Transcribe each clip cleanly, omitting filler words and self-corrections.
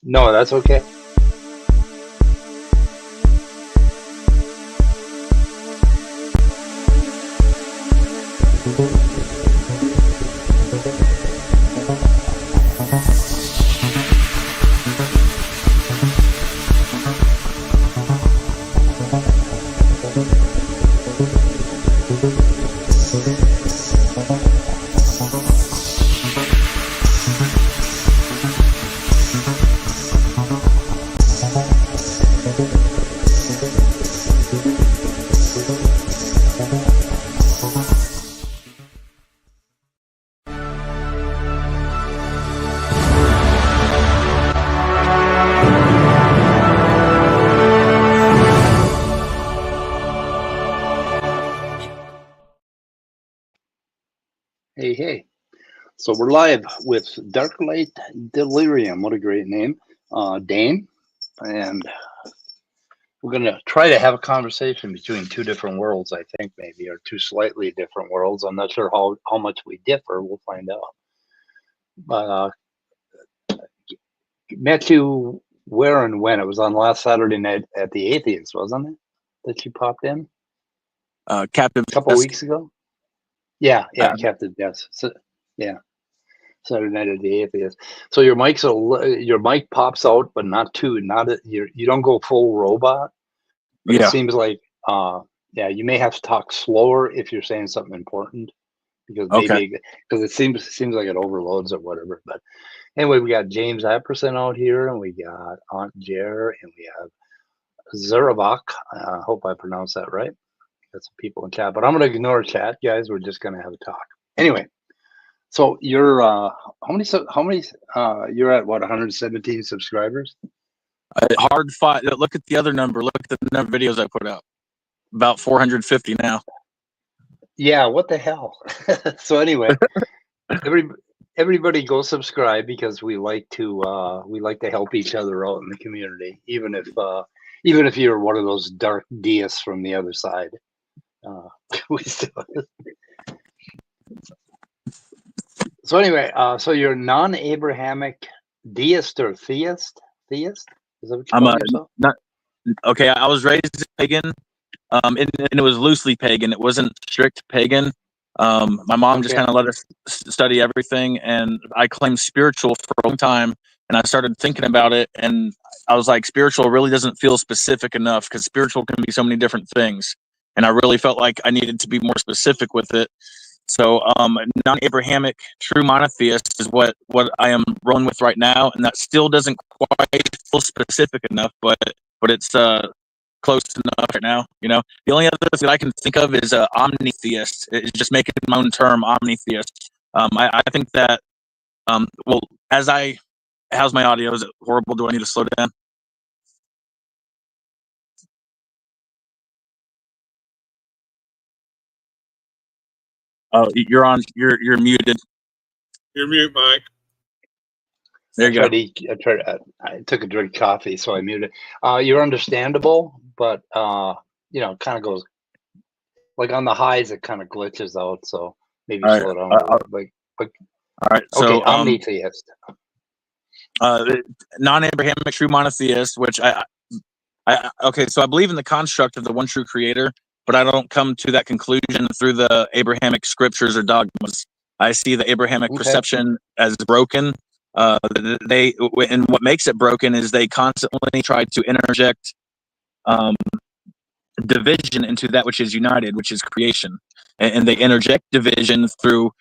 No, that's okay. Hey, hey. So we're live with Dark-Light Delirium. What a great name. Dane. And we're going to try to have a conversation between two different worlds, I think, maybe, or two slightly different worlds. I'm not sure how much we differ. We'll find out. But met you where and when? It was on last Saturday night at the Atheist, wasn't it? That you popped in? Captain. A couple weeks ago? Yeah, Captain, yes. So, yeah. Saturday night at the Atheist. So your mic pops out, but you don't go full robot. But Yeah. It seems like you may have to talk slower if you're saying something important, because it seems like it overloads or whatever. But anyway, we got James Apperson out here, and we got Aunt Jer, and we have Zuravak. I hope I pronounced that right. Got some people in chat, but I'm going to ignore chat, guys. We're just going to have a talk. Anyway. So you're you're at what, 117 subscribers? Hard fight. Look at the other number. Look at the number of videos I put out. About 450 now. Yeah, what the hell? So anyway, everybody go subscribe, because we like to help each other out in the community, even if you're one of those dark deists from the other side. We still. So anyway, so you're non-Abrahamic deist or theist? Theist? Is that what you call yourself? Okay, I was raised pagan, and it was loosely pagan. It wasn't strict pagan. My mom just kind of let us study everything, and I claimed spiritual for a long time, and I started thinking about it, and I was like, spiritual really doesn't feel specific enough, because spiritual can be so many different things, and I really felt like I needed to be more specific with it. So non-Abrahamic true monotheist is what I am rolling with right now, and that still doesn't quite feel specific enough, but it's close enough right now. You know, the only other thing I can think of is omnitheist. It's just making my own term, omnitheist. I think that how's my audio? Is it horrible? Do I need to slow down? Oh, you're on. You're muted. You're mute, Mike. There you go. I took a drink of coffee, so I muted. You're understandable, but kind of goes like on the highs. It kind of glitches out, so maybe slow down. All right. So omnitheist, non-Abrahamic true monotheist, which so I believe in the construct of the one true Creator, but I don't come to that conclusion through the Abrahamic scriptures or dogmas. I see the Abrahamic perception as broken. And what makes it broken is they constantly try to interject division into that which is united, which is creation, and they interject division through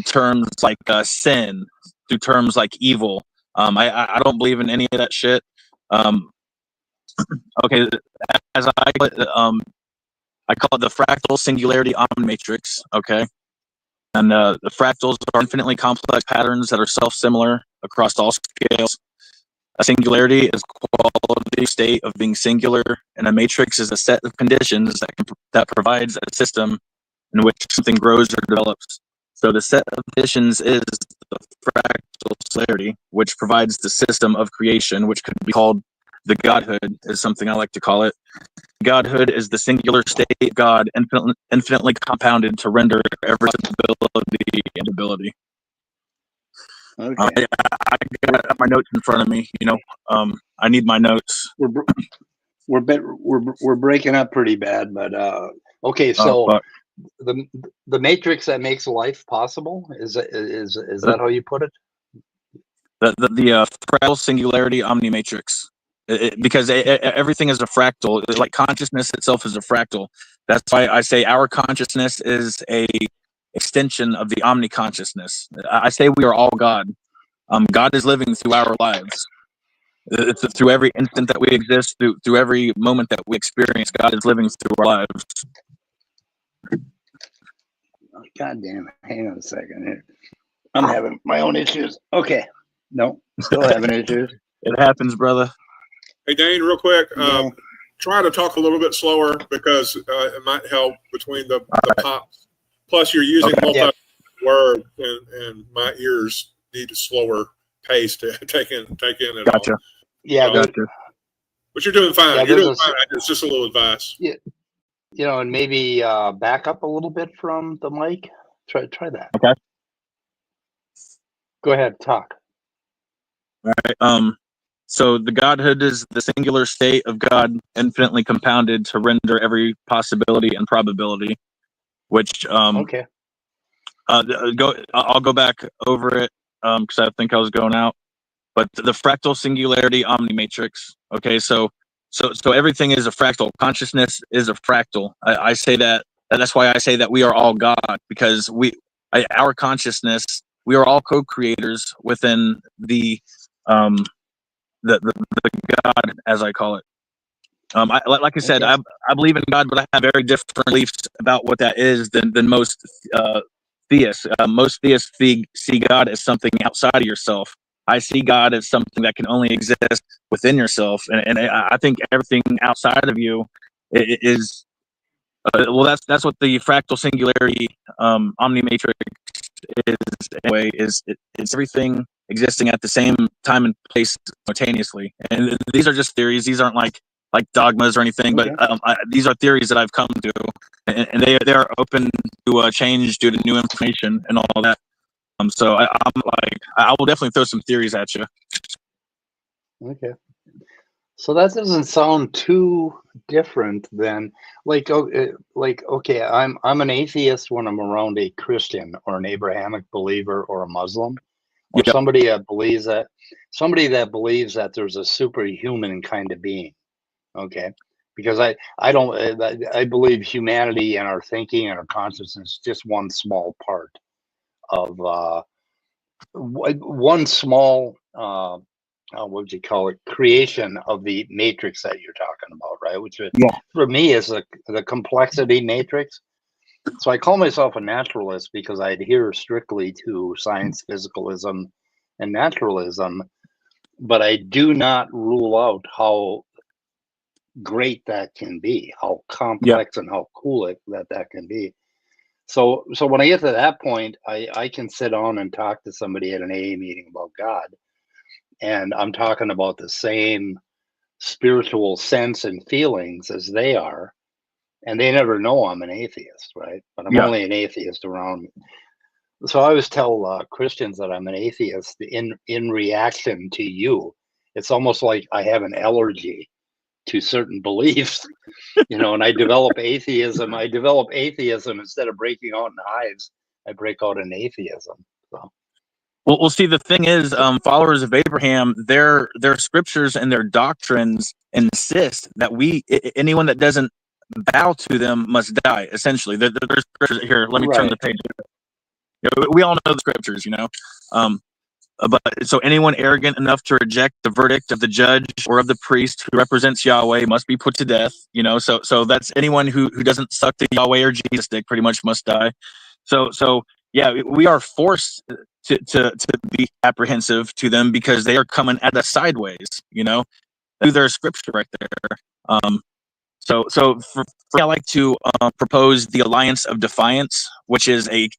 terms like sin, through terms like evil. I don't believe in any of that shit. Okay, as I call it the fractal singularity omnimatrix. Okay, and the fractals are infinitely complex patterns that are self-similar across all scales. A singularity is quality state of being singular, and a matrix is a set of conditions that provides a system in which something grows or develops. So the set of conditions is the fractal singularity, which provides the system of creation, which could be called the Godhood, is something I like to call it. Godhood is the singular state of God, infinitely compounded to render every possibility and ability. Okay. I got my notes in front of me. I need my notes. We're breaking up pretty bad, but okay. So the matrix that makes life possible is that how you put it? The fractal singularity omnimatrix. Because everything is a fractal. It's like consciousness itself is a fractal. That's why I say our consciousness is a extension of the omni consciousness. I say we are all God. God is living through our lives. It's through every instant that we exist, through every moment that we experience. God is living through our lives. God damn it! Hang on a second here. I'm having my own issues. Okay. No, still having issues. It happens, brother. Hey, Dane, real quick, try to talk a little bit slower because it might help between the pops. Plus, you're using multi-word, and my ears need a slower pace to take in it Gotcha. all. Yeah, gotcha. But you're doing fine. Yeah, you're doing fine. It's just a little advice. Yeah, and maybe back up a little bit from the mic. Try that. Okay. Go ahead, talk. All right. So the Godhood is the singular state of God, infinitely compounded to render every possibility and probability. Which okay. I'll go back over it because I think I was going out. But the fractal singularity omnimatrix. Okay, so everything is a fractal. Consciousness is a fractal. I say that. That's why I say that we are all God, because our consciousness, we are all co-creators within the God, as I call it. Like I said, I believe in God, but I have very different beliefs about what that is than most theists. Most theists see God as something outside of yourself. I see God as something that can only exist within yourself, and I think everything outside of you is that's what the fractal singularity omnimatrix is anyway. It's everything existing at the same time and place simultaneously. And these are just theories. These aren't like dogmas or anything, but these are theories that I've come to, and they are open to change due to new information and all that. So I will definitely throw some theories at you. Okay. So that doesn't sound too different than okay, I'm an atheist when I'm around a Christian or an Abrahamic believer or a Muslim or somebody that believes that there's a superhuman kind of being. Okay. Because I believe humanity and our thinking and our consciousness is just one small part of one small what would you call it, creation of the matrix that you're talking about, right? Which for me is the complexity matrix. So I call myself a naturalist because I adhere strictly to science, physicalism, and naturalism, but I do not rule out how great that can be, how complex and how cool that can be. So when I get to that point, I can sit down and talk to somebody at an AA meeting about God, and I'm talking about the same spiritual sense and feelings as they are, and they never know I'm an atheist, right? But I'm only an atheist around me. So I always tell Christians that I'm an atheist in reaction to you. It's almost like I have an allergy to certain beliefs, and I develop atheism. Instead of breaking out in hives, I break out in atheism. So. Well, see, the thing is, followers of Abraham, their scriptures and their doctrines insist that anyone that doesn't bow to them must die. Essentially, there's scriptures here. Let me turn the page. We all know the scriptures, but so anyone arrogant enough to reject the verdict of the judge or of the priest who represents Yahweh must be put to death. So that's anyone who doesn't suck the Yahweh or Jesus dick pretty much must die. So yeah, we are forced to be apprehensive to them because they are coming at us sideways. Through their scripture right there. So for I like to propose the alliance of defiance, which is I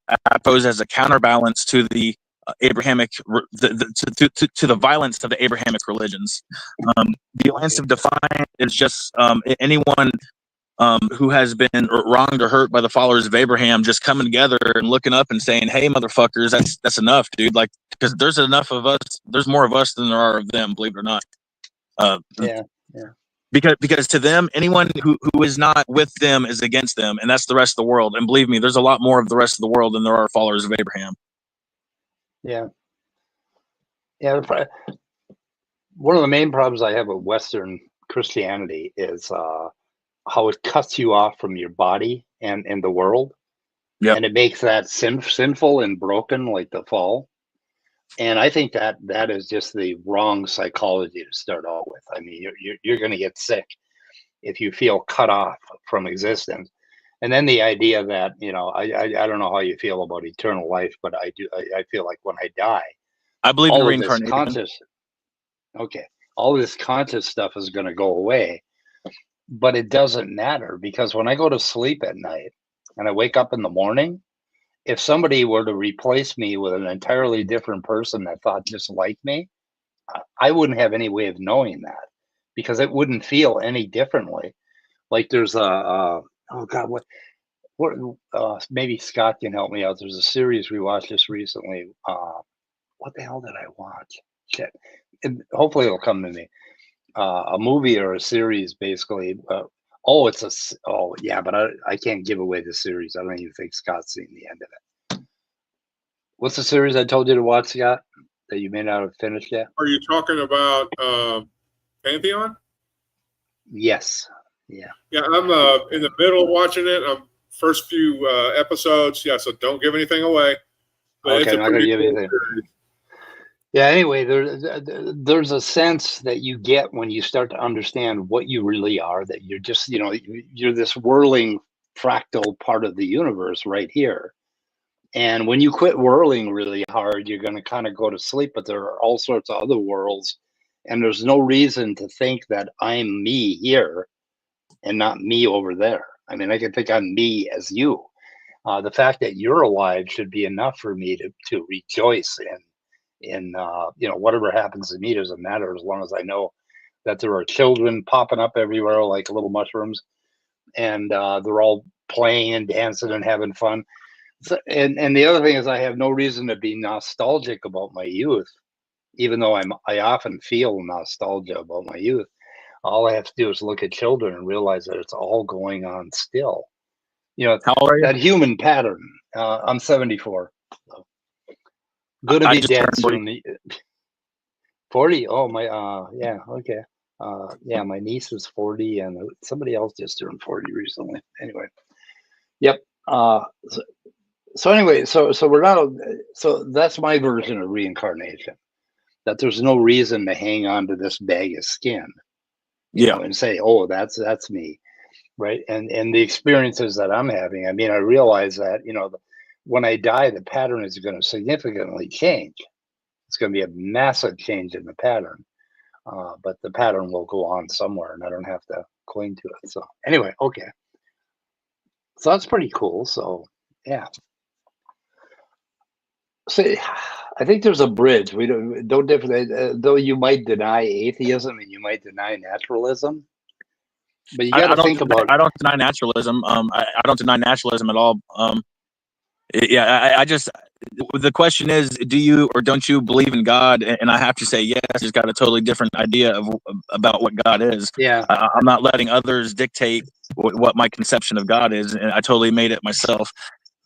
pose as a counterbalance to the Abrahamic to the violence of the Abrahamic religions. The alliance of defiance is just anyone who has been wronged or hurt by the followers of Abraham, just coming together and looking up and saying, "Hey, motherfuckers, that's enough, dude." Like, because there's enough of us. There's more of us than there are of them. Believe it or not. Yeah. Because to them, anyone who is not with them is against them, and that's the rest of the world. And believe me, there's a lot more of the rest of the world than there are followers of Abraham. Yeah. One of the main problems I have with Western Christianity is how it cuts you off from your body and the world. Yep. And it makes that sinful and broken, like the fall. And I think that is just the wrong psychology to start out with. I mean, you're going to get sick if you feel cut off from existence. And then the idea that, I don't know how you feel about eternal life, but I do. I feel like when I die, I believe in all of this reincarnation. all of this conscious stuff is going to go away. But it doesn't matter, because when I go to sleep at night and I wake up in the morning, if somebody were to replace me with an entirely different person that thought just like me, I wouldn't have any way of knowing that, because it wouldn't feel any differently. Like there's oh God, what maybe Scott can help me out. There's a series we watched just recently. What the hell did I watch? Shit. Hopefully it'll come to me. A movie or a series, basically. But I can't give away the series. I don't even think Scott's seen the end of it. What's the series I told you to watch, Scott, that you may not have finished yet? Are you talking about Pantheon? Yes. Yeah. Yeah, I'm in the middle of watching it. I'm first few episodes. Yeah, so don't give anything away. But Okay, I'm not going to give anything. Yeah, anyway, there's a sense that you get when you start to understand what you really are, that you're just, you're this whirling fractal part of the universe right here. And when you quit whirling really hard, you're going to kind of go to sleep, but there are all sorts of other worlds. And there's no reason to think that I'm me here and not me over there. I mean, I can think I'm me as you. The fact that you're alive should be enough for me to rejoice in whatever happens to me doesn't matter, as long as I know that there are children popping up everywhere like little mushrooms, and they're all playing and dancing and having fun. So, and the other thing is, I have no reason to be nostalgic about my youth, even though I often feel nostalgia about my youth. All I have to do is look at children and realize that it's all going on still. How old are you? That human pattern. I'm 74. So. Good to be dead soon. 40. Oh my. Yeah. Okay. Yeah. My niece is 40, and somebody else just turned 40 recently. Anyway. Yep. So anyway, so we're not. So that's my version of reincarnation. That there's no reason to hang on to this bag of skin. You know, and say, oh, that's me, right? And the experiences that I'm having. I mean, I realize that when I die, the pattern is going to significantly change. It's going to be a massive change in the pattern, but the pattern will go on somewhere, and I don't have to cling to it. So anyway, okay. So that's pretty cool. So yeah. So I think there's a bridge. We don't differ. Though you might deny atheism and you might deny naturalism, but you got to think about. I don't deny naturalism. I don't deny naturalism at all. I just, the question is, do you or don't you believe in God? And I have to say yes. Just got a totally different idea about what God is. Yeah, I'm not letting others dictate what my conception of God is, and I totally made it myself.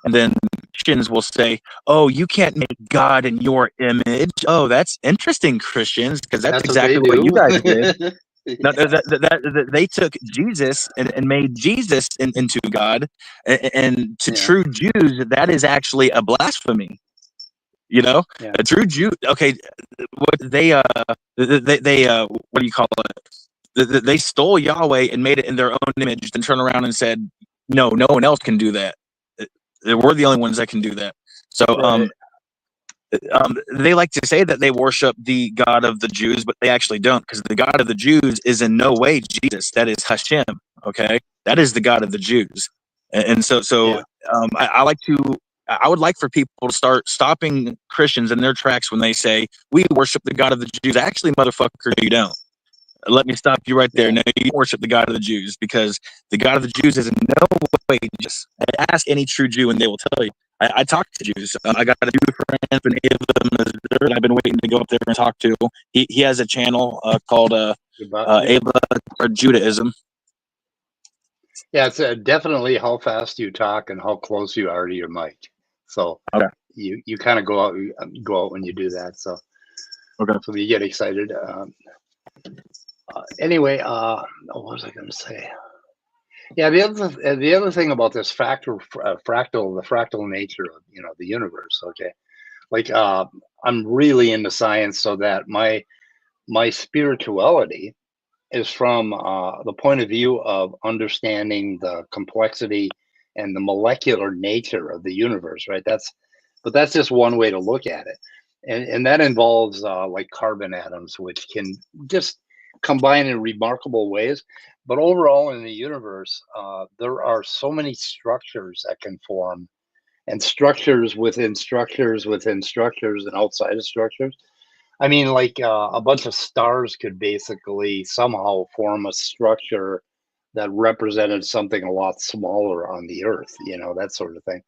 And then Christians will say, "Oh, you can't make God in your image." Oh, that's interesting, Christians, because that's exactly what you guys did. No, they took Jesus and made Jesus into God, and to true Jews, that is actually a blasphemy. A true Jew. Okay, what they what do you call it? They stole Yahweh and made it in their own image, then turned around and said, "No, no one else can do that. We're the only ones that can do that." So, right. They like to say that they worship the God of the Jews, but they actually don't, because the God of the Jews is in no way Jesus. That is Hashem. Okay, that is the God of the Jews, and so I would like for people to start stopping Christians in their tracks when they say we worship the God of the Jews. Actually, motherfucker, you don't. let me stop you right there. No, you worship the God of the Jews, because the God of the Jews is in no way just. Ask any true Jew and they will tell you. I talk to Jews. I got a Jew friend, and I've been waiting to go up there and talk to. He has a channel called Ava or Judaism. Yeah, it's definitely how fast you talk and how close you are to your mic. So you kind of go out when you do that. So so you get excited. Anyway, what was I going to say? Yeah, the other thing about this the fractal nature of the universe. Okay, like I'm really into science, so that my spirituality is from the point of view of understanding the complexity and the molecular nature of the universe, right? But that's just one way to look at it, and that involves like carbon atoms, which can just combine in remarkable ways. But overall, in the universe, there are so many structures that can form, and structures within structures within structures and outside of structures. I mean, like a bunch of stars could basically somehow form a structure that represented something a lot smaller on the Earth, that sort of thing.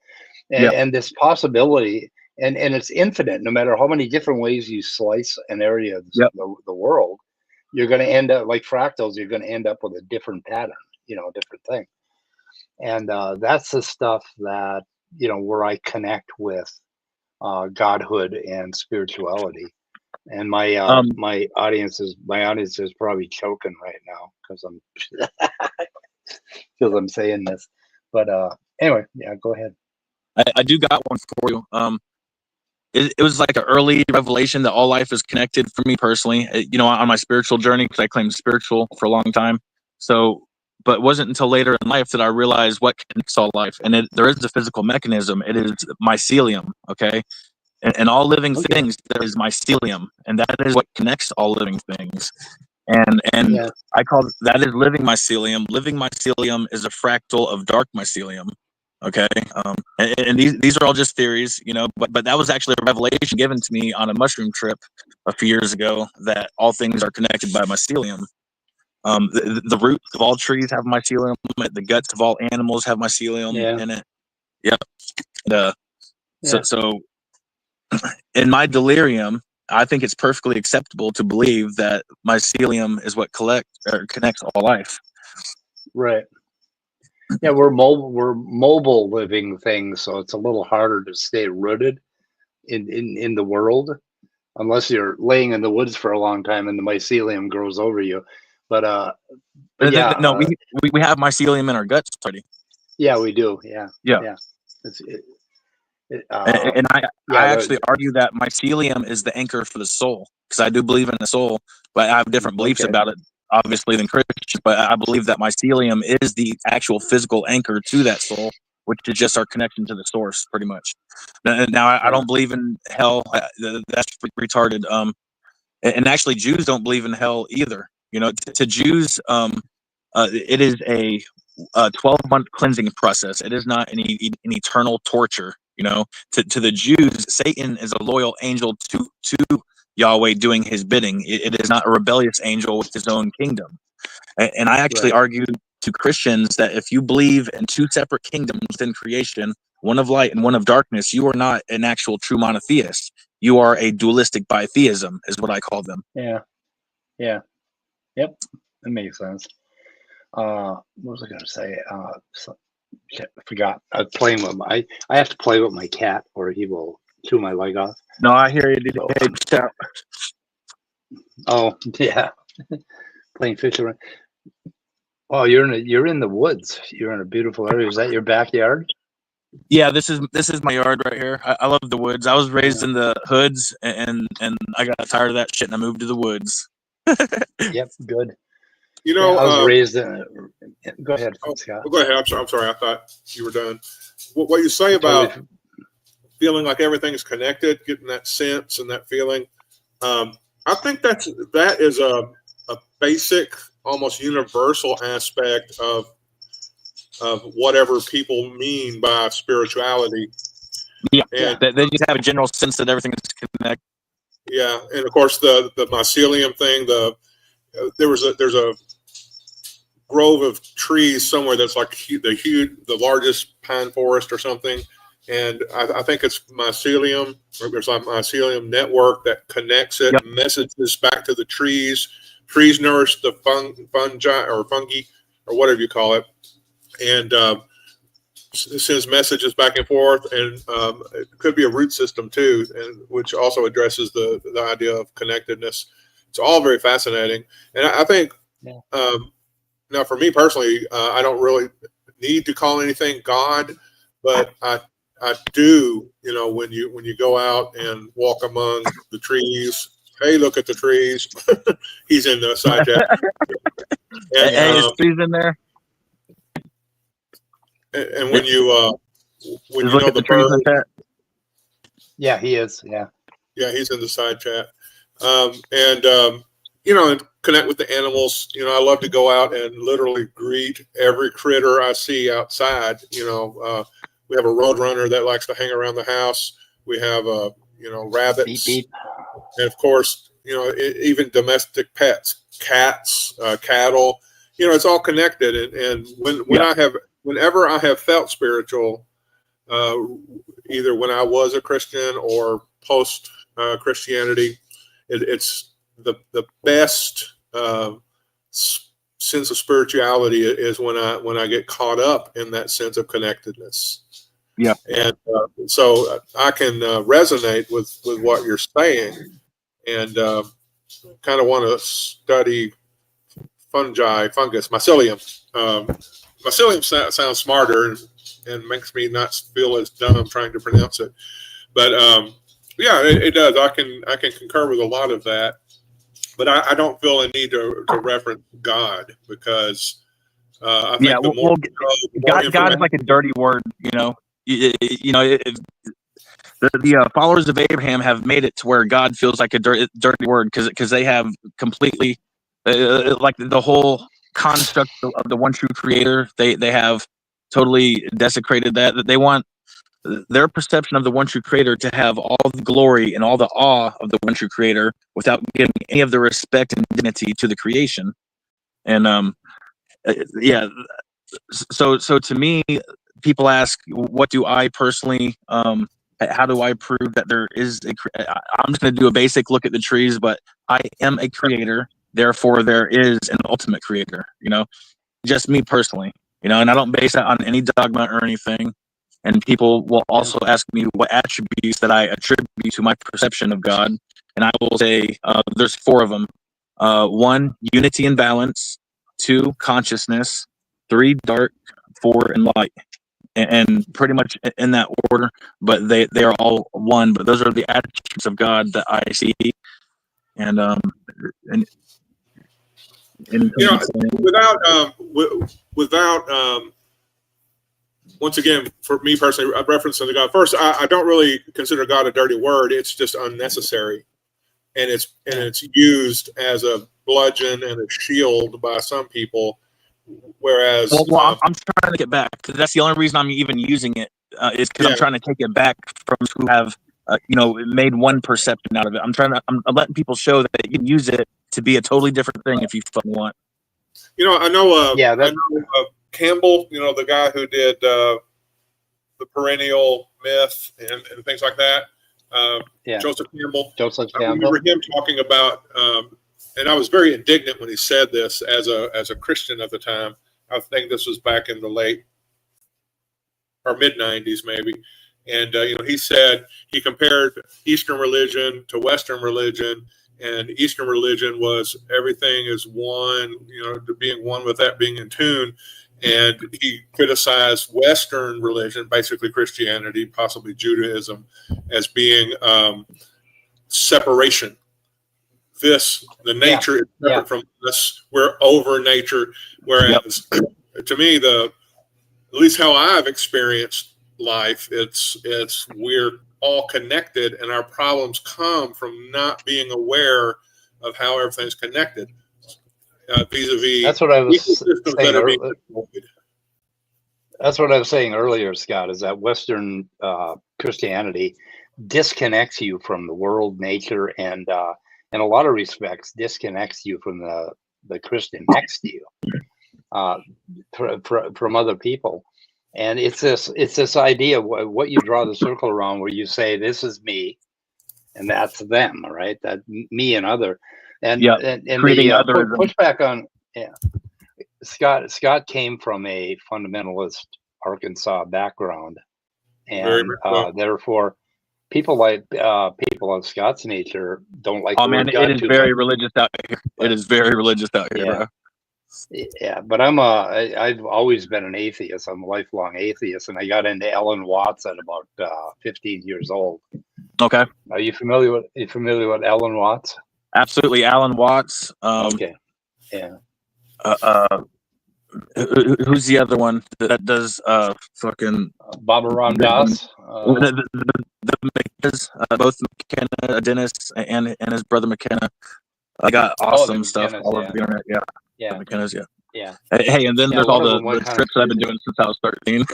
And this possibility, and it's infinite. No matter how many different ways you slice an area of the world, you're going to end up like fractals. You're going to end up with a different pattern, a different thing. And that's the stuff that where I connect with godhood and spirituality. And my my audience is probably choking right now because I'm saying this. But anyway, yeah, go ahead. I do got one for you. It was like an early revelation that all life is connected for me personally. On my spiritual journey, because I claimed spiritual for a long time. So, but it wasn't until later in life that I realized what connects all life, and there is a physical mechanism. It is mycelium. Okay. And all living things, there is mycelium, and that is what connects all living things. And I call that is living mycelium. Living mycelium is a fractal of dark mycelium. Okay, and these are all just theories, but that was actually a revelation given to me on a mushroom trip a few years ago, that all things are connected by mycelium. The roots of all trees have mycelium. The guts of all animals have mycelium in it. Yep. So in my delirium, I think it's perfectly acceptable to believe that mycelium is what connects all life. Right. Yeah, we're mobile living things, so it's a little harder to stay rooted in the world, unless you're laying in the woods for a long time and the mycelium grows over you. But yeah, no, we have mycelium in our guts already. Yeah, we do. Yeah. And I actually argue that mycelium is the anchor for the soul, because I do believe in the soul, but I have different beliefs about it, obviously, than Christians. But I believe that mycelium is the actual physical anchor to that soul, which is just our connection to the source, pretty much. Now I don't believe in hell. That's retarded. And actually, Jews don't believe in hell either. To Jews, it is a 12-month cleansing process. It is not an eternal torture. To the Jews, Satan is a loyal angel to Yahweh doing his bidding. It is not a rebellious angel with his own kingdom. And I actually argue to Christians that if you believe in two separate kingdoms within creation, one of light and one of darkness, you are not an actual true monotheist. You are a dualistic bitheism, is what I call them. Yeah. Yep, that makes sense. What was I going to say? I forgot. I was playing with I have to play with my cat or he will chew my leg off. No, I hear you. So. Oh yeah, playing fish around. Oh, you're in the woods. You're in a beautiful area. Is that your backyard? Yeah, this is my yard right here. I love the woods. I was raised in the hoods, and I got tired of that shit, and I moved to the woods. Yep, good. I was raised in. Go ahead, Scott. Go ahead. I'm sorry. I thought you were done. What you say about feeling like everything's connected, getting that sense and that feeling, I think that is a basic, almost universal aspect of whatever people mean by spirituality. Yeah, they just have a general sense that everything is connected. Yeah, and of course the mycelium thing, there's a grove of trees somewhere that's like the largest pine forest or something, and I think it's mycelium, or there's like mycelium network that connects it, messages back to the trees. Trees nourish the fungi or whatever you call it, and sends messages back and forth, and it could be a root system too, and which also addresses the idea of connectedness. It's all very fascinating, and I think now for me personally, I don't really need to call anything God, but I do, when you go out and walk among the trees. Hey, look at the trees. He's in the side chat. And, hey, is trees in there? And when you look know at the trees in bird, chat. Yeah, he is. Yeah, he's in the side chat. And connect with the animals. I love to go out and literally greet every critter I see outside. We have a roadrunner that likes to hang around the house. We have rabbits, beep, beep. And of course, even domestic pets, cats, cattle. It's all connected. And whenever I have felt spiritual, either when I was a Christian or post Christianity, it's the best sense of spirituality is when I get caught up in that sense of connectedness. Yeah. And so I can resonate with what you're saying, and kind of want to study fungus, mycelium. Mycelium sounds smarter and makes me not feel as dumb trying to pronounce it. But it does. I can concur with a lot of that. But I don't feel a need to reference God, because I think God is like a dirty word. The followers of Abraham have made it to where God feels like a dirty word, because they have completely like the whole construct of the one true Creator. They have totally desecrated that. They want their perception of the one true Creator to have all the glory and all the awe of the one true Creator without giving any of the respect and dignity to the creation. And so to me, people ask, what do I personally how do I prove that there is I'm just going to do a basic look at the trees, but I am a creator, therefore there is an ultimate creator, just me personally, and I don't base that on any dogma or anything. And people will also ask me what attributes that I attribute to my perception of God. And I will say there's 4 of them. 1, unity and balance. 2, consciousness. 3, dark. 4, and light. And pretty much in that order. But they are all one. But those are the attributes of God that I see. And without once again, for me personally, referencing to God first, I don't really consider God a dirty word. It's just unnecessary, and it's used as a bludgeon and a shield by some people. Whereas, I'm trying to get back, because that's the only reason I'm even using it, is because I'm trying to take it back from who have made one perception out of it. I'm letting people show that you can use it to be a totally different thing if you want. I know. I know Campbell, the guy who did the perennial myth and things like that. Joseph Campbell. I remember him talking about, and I was very indignant when he said this as a Christian at the time. I think this was back in the late or mid 90s maybe. And he said he compared Eastern religion to Western religion, and Eastern religion was everything is one, to being one with that, being in tune. And he criticized Western religion, basically Christianity, possibly Judaism, as being separation. The nature is separate from us. We're over nature. Whereas, to me, at least how I've experienced life, it's we're all connected, and our problems come from not being aware of how everything's connected. Vis-a-vis, that's what I was saying earlier. That's what I was saying earlier, Scott, is that Western Christianity disconnects you from the world, nature, and in a lot of respects disconnects you from the Christian next to you, from other people. And it's this idea of what you draw the circle around, where you say, this is me and that's them, right? That me and other. And creating the otherism. pushback on, Scott came from a fundamentalist Arkansas background, and therefore people like people of Scott's nature don't like. Oh man, it is very religious out here. It is very religious out here, bro. Yeah, but I've always been an atheist. I'm a lifelong atheist, and I got into Ellen Watts at about 15 years old. Okay. Are you familiar with Ellen Watts? Absolutely, Alan Watts. Okay. Yeah. Who's the other one that does fucking Baba Ram Das? The McKennas, both McKenna, Dennis, and his brother McKenna. I got awesome stuff all over the internet. Yeah. McKenna's, yeah. Hey, and then there's all the trips that I've been doing since I was 13.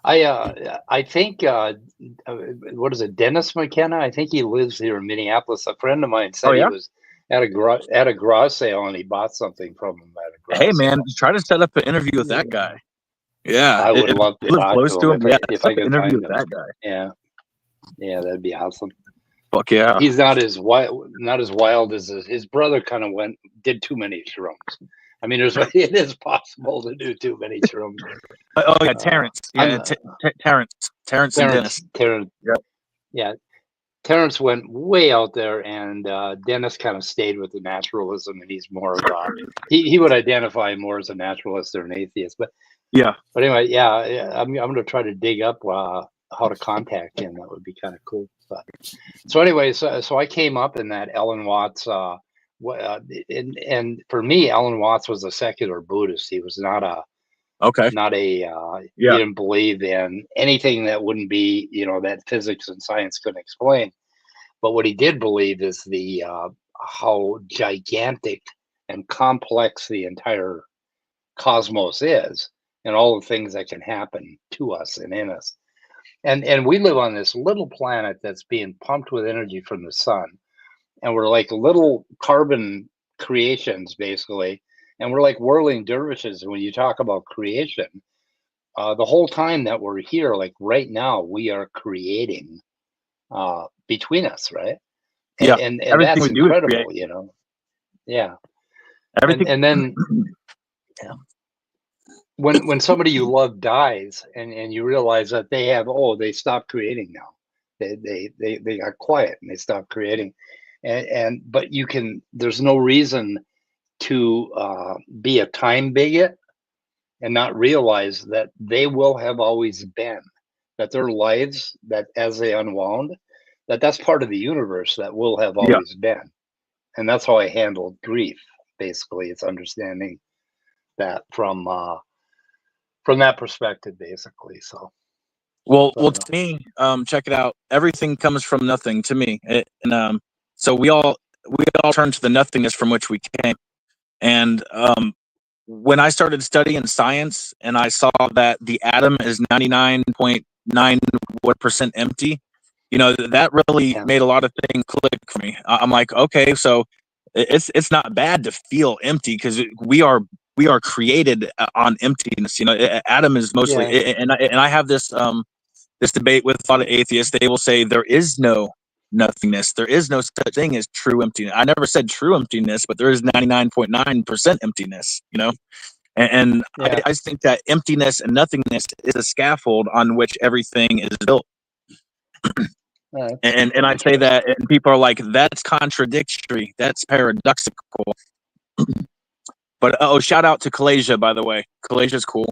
I think what is it, Dennis McKenna? I think he lives here in Minneapolis. A friend of mine said he was at a garage sale and he bought something from him at a garage sale. Hey man, try to set up an interview with that guy. Yeah, I would love to talk close to him. if I could interview find with that guy. Yeah, that'd be awesome. Fuck yeah. He's not as wild as his brother. Kind of did too many shrooms. I mean, it is possible to do too many shrooms. Oh yeah, Terrence. Yeah, Terrence and Dennis. Yeah, Terrence went way out there, and Dennis kind of stayed with the naturalism, and he's more of he would identify more as a naturalist or an atheist. But anyway, I'm going to try to dig up how to contact him. That would be kind of cool. But, so anyway, so I came up in that Ellen Watts. And for me, Alan Watts was a secular Buddhist. He was not a he didn't believe in anything that wouldn't be, that physics and science couldn't explain. But what he did believe is the how gigantic and complex the entire cosmos is, and all the things that can happen to us and in us. And we live on this little planet that's being pumped with energy from the sun. And we're like little carbon creations, basically. And we're like whirling dervishes when you talk about creation. The whole time that we're here, like right now, we are creating between us, right? And that's incredible, Yeah. Everything. And then when somebody you love dies and you realize that they stopped creating now. They got quiet and they stopped creating. But there's no reason to be a time bigot and not realize that they will have always been, that their lives, that as they unwound, that's part of the universe that will have always been. And that's how I handled grief. Basically, it's understanding that from that perspective, basically. So well to me, check it out. Everything comes from nothing to me. So we all turn to the nothingness from which we came. And when I started studying science and I saw that the atom is 99.9% empty, that really made a lot of things click for me. I'm like, okay, so it's not bad to feel empty because we are created on emptiness. Atom is mostly, and I have this debate with a lot of atheists. They will say there is no nothingness. There is no such thing as true emptiness. I never said true emptiness, but there is 99.9% emptiness, and I think that emptiness and nothingness is a scaffold on which everything is built. And I say that, and people are like, that's contradictory. That's paradoxical. But shout out to Kalasia, by the way. Kalasia's cool.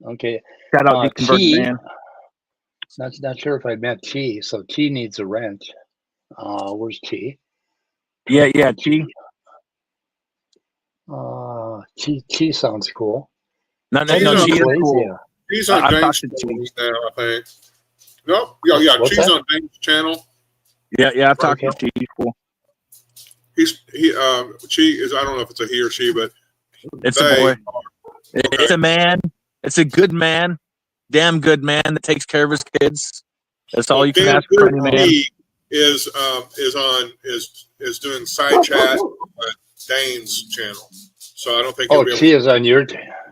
Okay. Shout out Deconverted Man. Not sure if I met Chi. So Chi needs a wrench. Where's Chi? Yeah, Chi. Chi sounds cool. No, Chi is cool. He's on Dane's channel now, I think. No, Chi's on Dane's channel. Yeah, I've talked to Chi. He's cool. Chi is, I don't know if it's a he or she, but it's a boy. It's a man. It's a good man. Damn good man that takes care of his kids. That's all you can ask for any man. is doing side chat on Dane's channel. So I don't think. Oh, Chia's on your.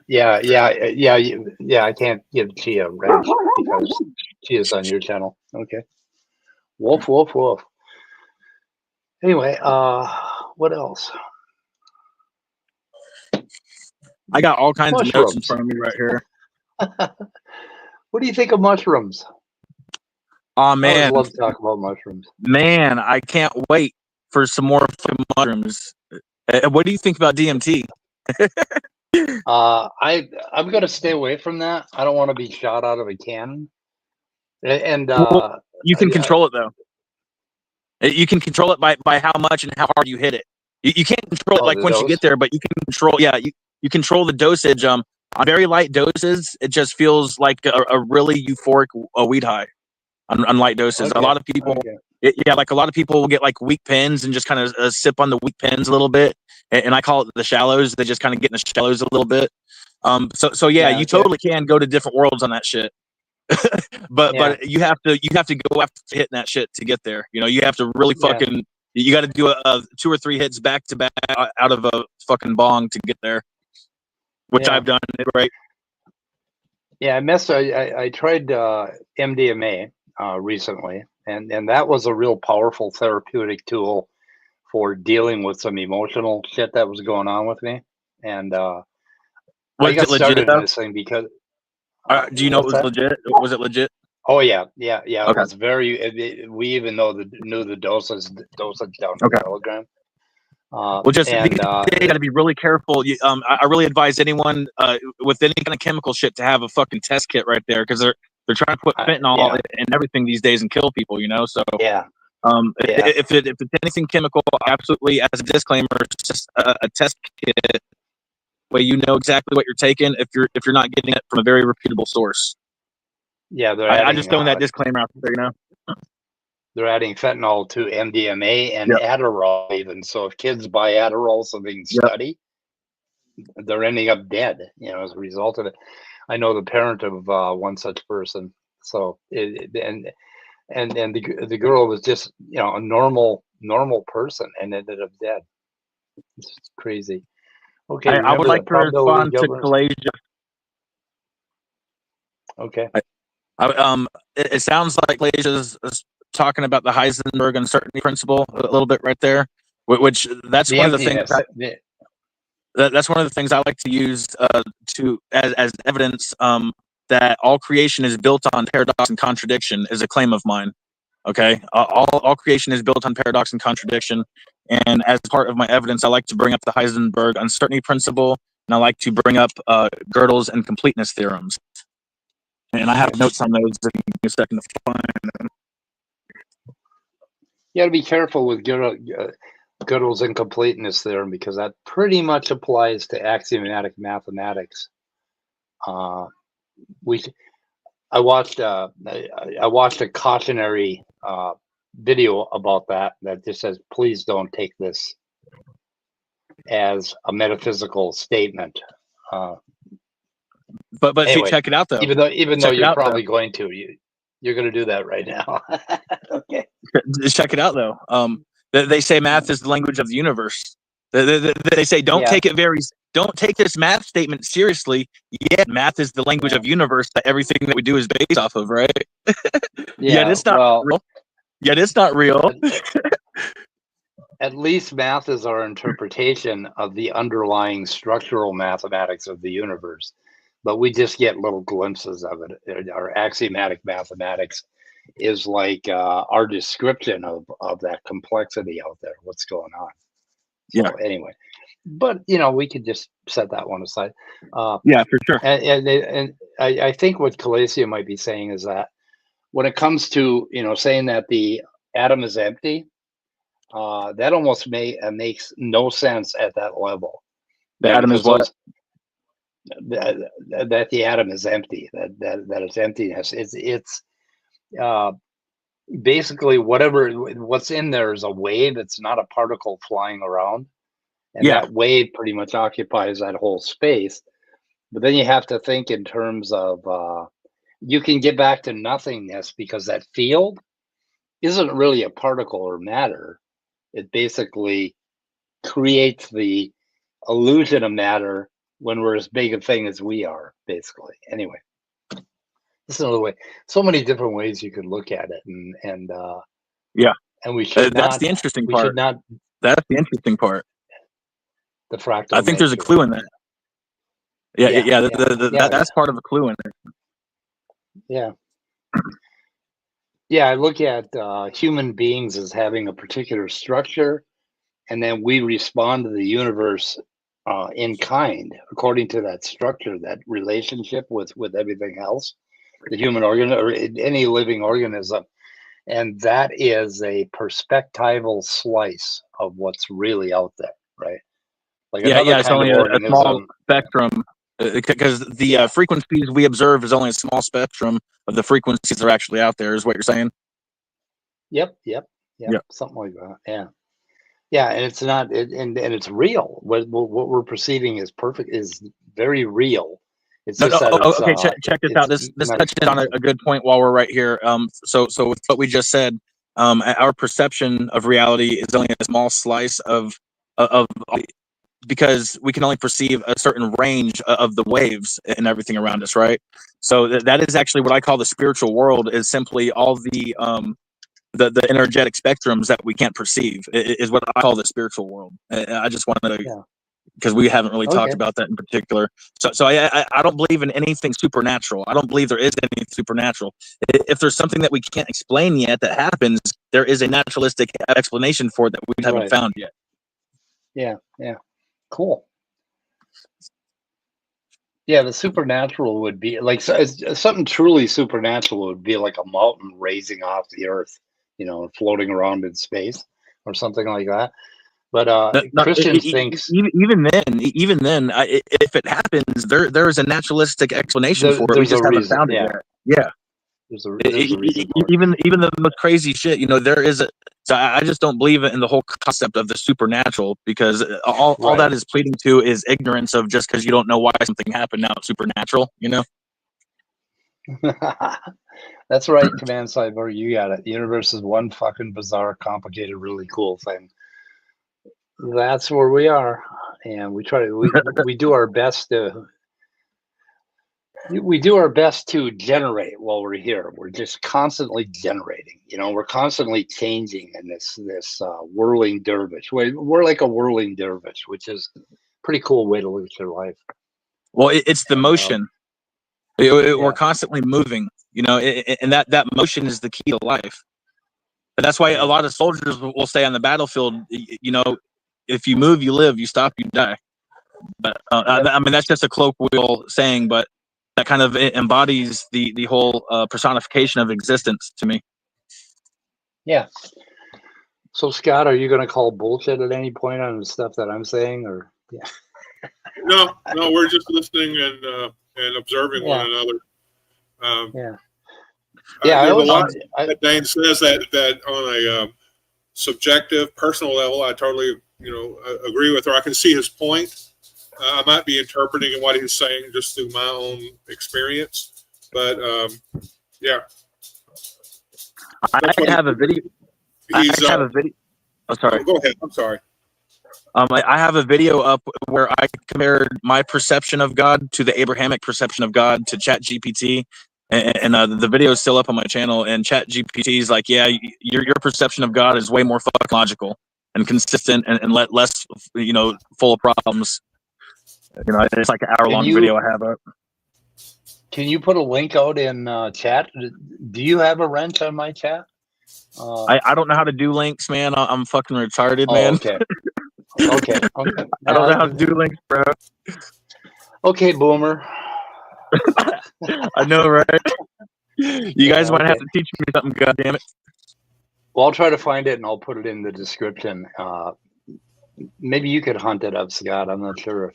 Yeah. I can't give Chia a wrench because Chia's on your channel. Okay. Wolf. Anyway, what else? I got all kinds of notes in Mushrooms. front of me right here. What do you think of mushrooms? Oh I man, always love to talk about mushrooms. man, I can't wait for some more fucking mushrooms. What do you think about DMT? I'm gonna stay away from that. I don't want to be shot out of a cannon. And Well, you can control it though. You can control it by how much and how hard you hit it. You can't control it like once you get there, but you can control. Yeah, you control the dosage. On very light doses, it just feels like a really euphoric weed high. On light doses, okay. A lot of people, like a lot of people will get like weak pins and just kind of sip on the weak pins a little bit, and I call it the shallows. They just kind of get in the shallows a little bit. So you totally can go to different worlds on that shit. but you have to go after hitting that shit to get there. You know, you have to really fucking you got to do a 2 or 3 hits back to back out of a fucking bong to get there, which I've done. Right? Yeah, I tried MDMA recently, and that was a real powerful therapeutic tool for dealing with some emotional shit that was going on with me. And I got started in this thing because. Do you know it was legit? Was it legit? Oh yeah. Okay. It was very. We even knew the dosage down to the milligram. Well, just you got to be really careful. I really advise anyone with any kind of chemical shit to have a fucking test kit right there, because they're trying to put fentanyl in everything these days and kill people. You know, so if it's anything chemical, absolutely, as a disclaimer, it's just a test kit. Way you know exactly what you're taking if you're not getting it from a very reputable source. Yeah, I just throwing that disclaimer out there, you know. They're adding fentanyl to MDMA and Adderall even. So if kids buy Adderall so they can study, they're ending up dead, you know, as a result of it. I know the parent of one such person. So and the girl was just, you know, a normal person and ended up dead. It's just crazy. Okay, I would like to respond to Kalasia. Okay. It sounds like Kalasia is talking about the Heisenberg uncertainty principle a little bit right there, which that's one of the things. That's one of the things I like to use as evidence that all creation is built on paradox and contradiction is a claim of mine. Okay, all creation is built on paradox and contradiction. And as part of my evidence, I like to bring up the Heisenberg uncertainty principle, and I like to bring up Gödel's and completeness theorems. And I have notes on those. If you give me a second to find them. You got to be careful with Gödel's incompleteness theorem, because that pretty much applies to axiomatic mathematics. I watched a cautionary video about that just says, please don't take this as a metaphysical statement. But anyway, check it out though. Even though you're probably going to, you're going to do that right now. Okay. Just check it out though. They say math is the language of the universe. They say don't take this math statement seriously. Yet math is the language of universe that everything that we do is based off of, right? Yet it's not real. Yet it's not real. At least math is our interpretation of the underlying structural mathematics of the universe, but we just get little glimpses of it. Our axiomatic mathematics is like our description of that complexity out there, what's going on. So anyway, but you know, we could just set that one aside. Yeah, for sure. And I think what Kalasia might be saying is that when it comes to, you know, saying that the atom is empty, that almost makes no sense at that level. The atom is what? That the atom is empty. That it's emptiness. It's basically what's in there is a wave. It's not a particle flying around, and that wave pretty much occupies that whole space. But then you have to think in terms of you can get back to nothingness, because that field isn't really a particle or matter. It basically creates the illusion of matter when we're as big a thing as we are, basically. Anyway, this is another way. So many different ways you could look at it, and yeah, and we should that's not. the interesting We part. should not. That's the interesting part. The fractal. I think there's a clue in that. Yeah. That's part of the clue in it. Yeah. Yeah, I look at human beings as having a particular structure, and then we respond to the universe in kind according to that structure, that relationship with everything else, the human organ or any living organism, and that is a perspectival slice of what's really out there, right? Like another It's kind only of a small organism. spectrum, because the frequencies we observe is only a small spectrum of the frequencies that are actually out there, is what you're saying? Yep, something like that. Yeah, and it's not, and it's real. What we're perceiving is perfect, is very real. It's just that okay. Check this out. This touches on a good point while we're right here. So with what we just said, our perception of reality is only a small slice of because we can only perceive a certain range of the waves and everything around us, right? So that is actually what I call the spiritual world, is simply all the energetic spectrums that we can't perceive is what I call the spiritual world. I just wanted to, because we haven't really talked about that in particular. So I don't believe in anything supernatural. I don't believe there is anything supernatural. If there's something that we can't explain yet that happens, there is a naturalistic explanation for it that we haven't found yet. Yeah. Cool. Yeah, the supernatural would be like something truly supernatural would be like a mountain raising off the earth, floating around in space or something like that. But Christians think even then, if it happens, there is a naturalistic explanation for it. We just haven't found it yet. Yeah. There's a reason for it. Even the most crazy shit, there is so I just don't believe in the whole concept of the supernatural, because all that is pleading to is ignorance of, just because you don't know why something happened, now it's supernatural, That's right, Command Cyborg, you got it. The universe is one fucking bizarre, complicated, really cool thing. That's where we are, and we do our best to generate while we're here. We're just constantly generating. We're constantly changing in this whirling dervish. We're like a whirling dervish, which is a pretty cool way to live your life. Well, it's the motion. We're constantly moving, and that motion is the key to life. And that's why a lot of soldiers will say on the battlefield, if you move, you live. You stop, you die. But I mean, that's just a colloquial saying, but that kind of embodies the whole personification of existence to me. Yeah. So, Scott, are you going to call bullshit at any point on the stuff that I'm saying, or? Yeah. No, we're just listening and observing one another. There's a lot that Dane says that on a subjective, personal level, I totally, agree with her. I can see his point. I might be interpreting what he's saying just through my own experience, but yeah. I have a video. I have a video. Oh, sorry. Go ahead. I'm sorry. I have a video up where I compared my perception of God to the Abrahamic perception of God to ChatGPT, and the video is still up on my channel. And ChatGPT is like, yeah, your perception of God is way more fucking logical and consistent and less, full of problems. It's like an hour-long video I have up. Can you put a link out in chat? Do you have a wrench on my chat? I don't know how to do links, man. I'm fucking retarded, man. Okay. Okay. I don't know how to do links, bro. Okay, boomer. I know, right? You guys might have to teach me something, goddammit. Well, I'll try to find it and I'll put it in the description. Maybe you could hunt it up, Scott. I'm not sure if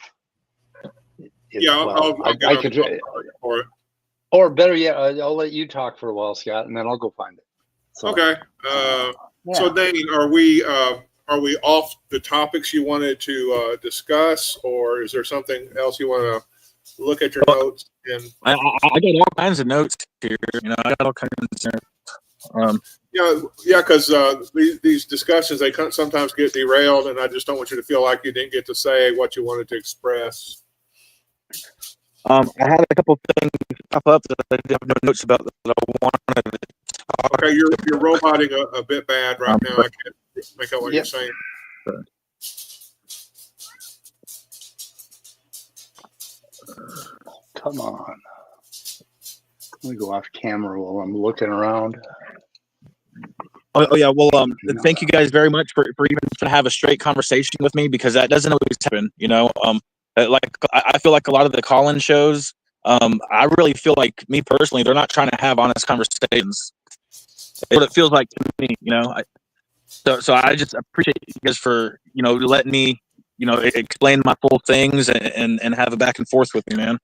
I could try for it. Or better yet, I'll let you talk for a while, Scott, and then I'll go find it. So, okay. So, Dane, are we off the topics you wanted to discuss, or is there something else you want to look at your notes? And I got all kinds of notes here. I got all kinds of. Yeah, because these discussions, they sometimes get derailed, and I just don't want you to feel like you didn't get to say what you wanted to express. I had a couple things pop up that I didn't have no notes about that I wanted to talk. Okay, you're roboting a bit bad right now. I can't make out what you're saying. Come on. Let me go off camera while I'm looking around. Oh yeah, well, thank you guys very much for even to have a straight conversation with me, because that doesn't always happen, you know. Like I feel like a lot of the call-in shows, I really feel like, me personally, they're not trying to have honest conversations. It's what it feels like to me, you know. So I just appreciate you guys for, you know, letting me, you know, explain my full things and have a back and forth with me, man.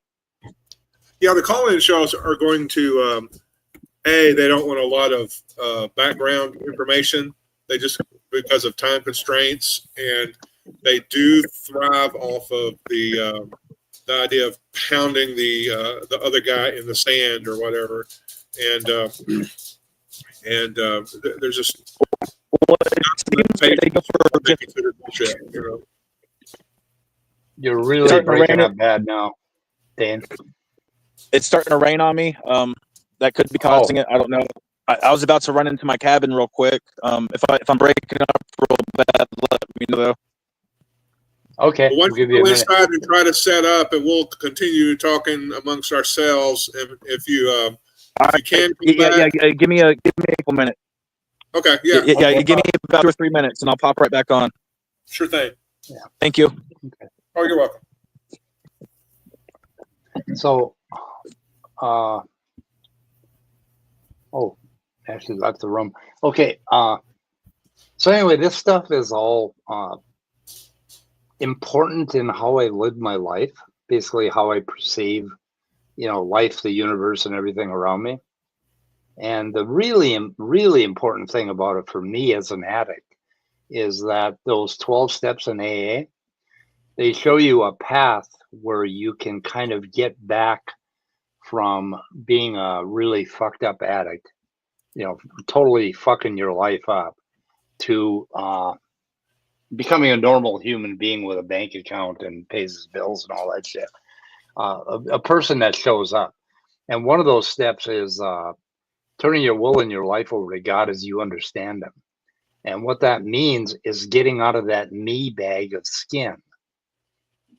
Yeah, the call-in shows are going to. They don't want a lot of background information. They just, because of time constraints, and they do thrive off of the idea of pounding the other guy in the sand or whatever, and there's just bullshit, you know. You're really breaking up bad now, Dan. It's starting to rain on me. That could be causing it. I don't know. I was about to run into my cabin real quick. If I'm breaking up real bad, let me know though. Okay. Well, once you go inside and try to set up, and we'll continue talking amongst ourselves. If you can, yeah, give me a couple minutes. Okay. Yeah. Okay. Give me about 2 or 3 minutes, and I'll pop right back on. Sure thing. Yeah. Thank you. Okay. Oh, you're welcome. So, actually left the room. Okay. So anyway, this stuff is all important in how I live my life, basically how I perceive, you know, life, the universe, and everything around me. And the really, really important thing about it for me as an addict is that those 12 steps in AA, they show you a path where you can kind of get back from being a really fucked up addict, you know, totally fucking your life up, to becoming a normal human being with a bank account and pays his bills and all that shit. A person that shows up. And one of those steps is turning your will and your life over to God as you understand them. And what that means is getting out of that me bag of skin.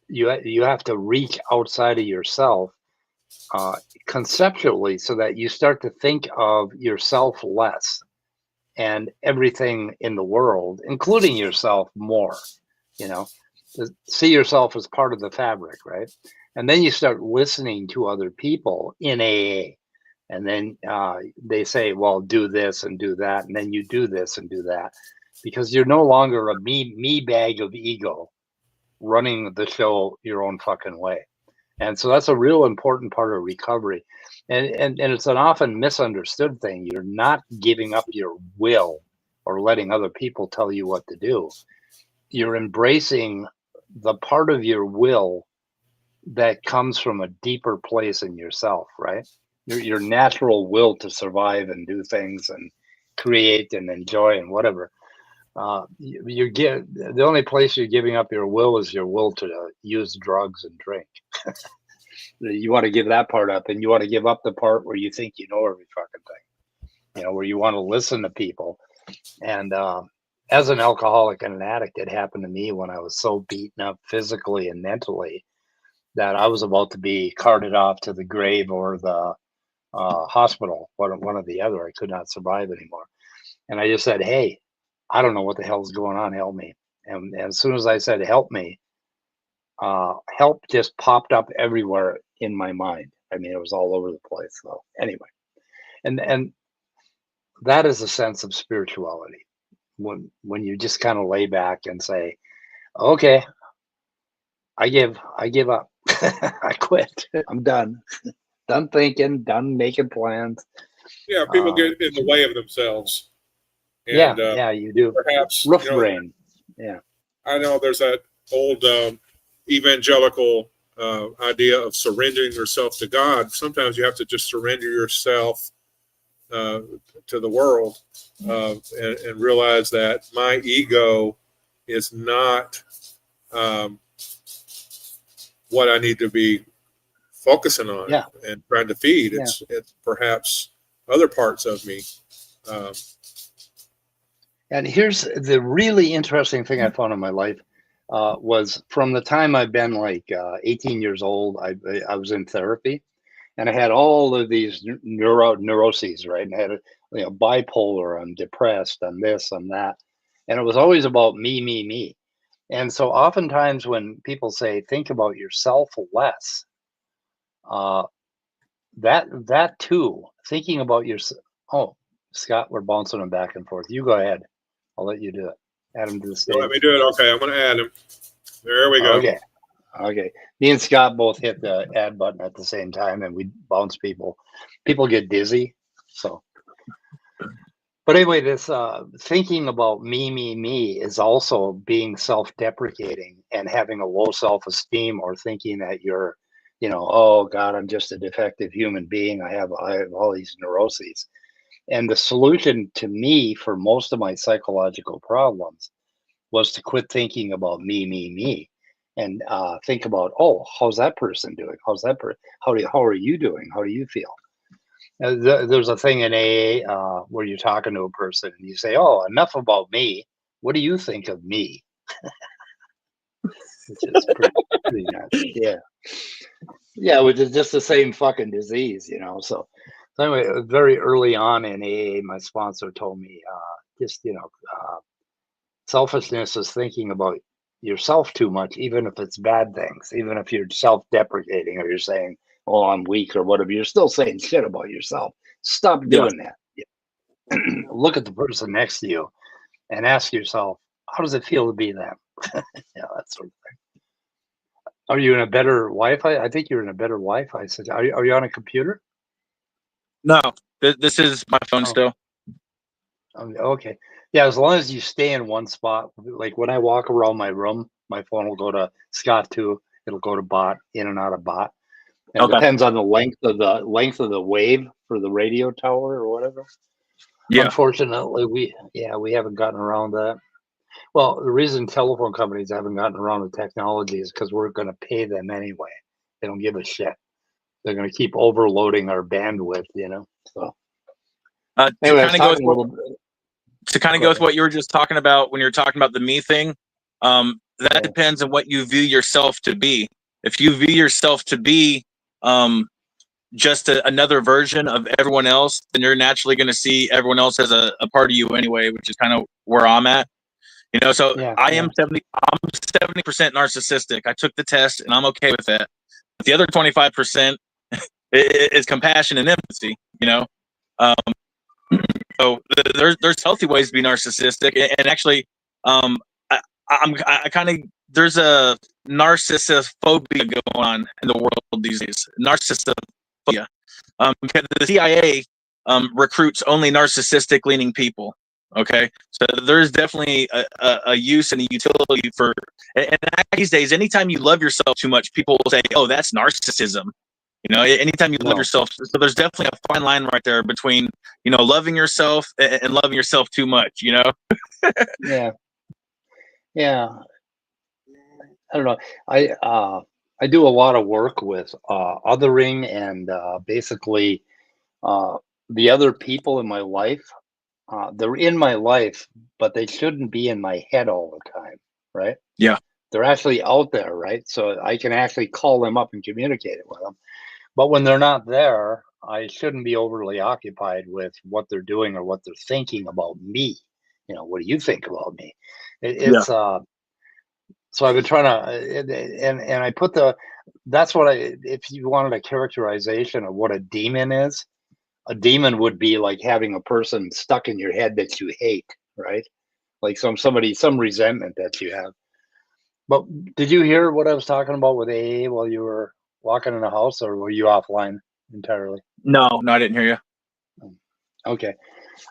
You have to reach outside of yourself conceptually, so that you start to think of yourself less and everything in the world, including yourself, more. You know, to see yourself as part of the fabric, right? And then you start listening to other people in AA, and then they say, well, do this and do that, and then you do this and do that, because you're no longer a me bag of ego running the show your own fucking way. And so that's a real important part of recovery. And it's an often misunderstood thing. You're not giving up your will or letting other people tell you what to do. You're embracing the part of your will that comes from a deeper place in yourself, right? Your natural will to survive and do things and create and enjoy and whatever. The only place you're giving up your will is your will to use drugs and drink. You want to give that part up, and you want to give up the part where you think you know every fucking thing, you know, where you want to listen to people. And as an alcoholic and an addict, it happened to me when I was so beaten up physically and mentally that I was about to be carted off to the grave or the hospital, one or the other. I could not survive anymore. And I just said, hey, I don't know what the hell's going on. Help me. And as soon as I said, help me, help just popped up everywhere in my mind. I mean, it was all over the place. So anyway, and that is a sense of spirituality, when you just kind of lay back and say, okay, I give up. I quit. I'm done. Done thinking, done making plans. Yeah, people get in the way of themselves. And, yeah, you do. Perhaps roof brain. Yeah, I know there's that old evangelical idea of surrendering yourself to God. Sometimes you have to just surrender yourself to the world, and realize that my ego is not what I need to be focusing on and trying to feed. It's perhaps other parts of me. And here's the really interesting thing I found in my life was from the time I've been like 18 years old, I was in therapy, and I had all of these neuroses, right? And I had bipolar, I'm depressed, I'm this, I'm that. And it was always about me. And so oftentimes when people say, think about yourself less, that too, thinking about yourself. Oh, Scott, we're bouncing them back and forth. You go ahead. I'll let you do it. Add him to the stage. Let me do it. Okay, I'm going to add him. There we go. Okay. Me and Scott both hit the add button at the same time, and we bounce people. People get dizzy. So, but anyway, this thinking about me is also being self-deprecating and having a low self-esteem, or thinking that you're, oh God, I'm just a defective human being. I have all these neuroses. And the solution to me for most of my psychological problems was to quit thinking about me, and think about, oh, how's that person doing? How's that how are you doing? How do you feel? There's a thing in AA where you're talking to a person and you say, oh, enough about me. What do you think of me? Which is pretty nice. Yeah, which is just the same fucking disease, So anyway, very early on in AA, my sponsor told me, selfishness is thinking about yourself too much, even if it's bad things, even if you're self-deprecating or you're saying, oh, I'm weak or whatever, you're still saying shit about yourself. Stop doing that. Look at the person next to you and ask yourself, how does it feel to be them? That sort of thing. Are you in a better Wi-Fi? I think you're in a better Wi-Fi. Are you on a computer? No, this is my phone still. Okay. Yeah, as long as you stay in one spot. Like when I walk around my room, my phone will go to Scott 2. It'll go to bot, in and out of bot. And it depends on the length of the wave for the radio tower or whatever. Yeah. Unfortunately, we haven't gotten around that. Well, the reason telephone companies haven't gotten around the technology is because we're going to pay them anyway. They don't give a shit. They're going to keep overloading our bandwidth, So anyway, to kind of go with what you were just talking about when you're talking about the me thing, that depends on what you view yourself to be. If you view yourself to be just another version of everyone else, then you're naturally going to see everyone else as a part of you anyway, which is kind of where I'm at. So I'm 70% narcissistic. I took the test and I'm okay with that. But the other 25% is compassion and empathy, So there's healthy ways to be narcissistic, and actually, I kind of, there's a narcissophobia going on in the world these days. Narcissophobia, because the CIA recruits only narcissistic leaning people. Okay, so there's definitely a use and a utility for. And these days, anytime you love yourself too much, people will say, "Oh, that's narcissism." Anytime you love yourself, so there's definitely a fine line right there between, loving yourself and loving yourself too much, Yeah. I don't know. I do a lot of work with othering and basically the other people in my life. They're in my life, but they shouldn't be in my head all the time, right? Yeah. They're actually out there, right? So I can actually call them up and communicate it with them. But when they're not there, I shouldn't be overly occupied with what they're doing or what they're thinking about me. What do you think about me? So I've been trying to, and I put that's what if you wanted a characterization of what a demon is, a demon would be like having a person stuck in your head that you hate, right? Like some resentment that you have. But did you hear what I was talking about with AA while you were walking in the house, or were you offline entirely? No, I didn't hear you. Okay.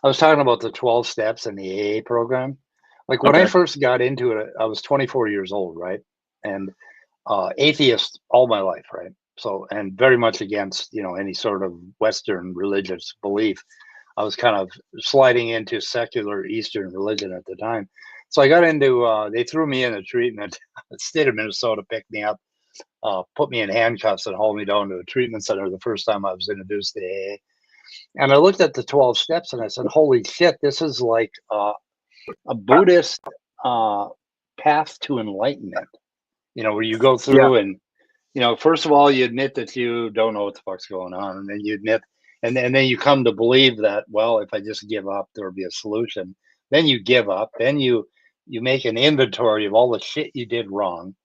I was talking about the 12 steps in the AA program. Like when I first got into it, I was 24 years old, right? And atheist all my life, right? So, and very much against, any sort of Western religious belief. I was kind of sliding into secular Eastern religion at the time. So I got into, they threw me in a treatment. The state of Minnesota picked me up, put me in handcuffs and hauled me down to a treatment center the first time I was introduced to AA. And I looked at the 12 steps and I said, holy shit, this is like a Buddhist path to enlightenment, where you go through and, first of all, you admit that you don't know what the fuck's going on. And then you admit, and then you come to believe that, well, if I just give up, there'll be a solution. Then you give up. Then you make an inventory of all the shit you did wrong.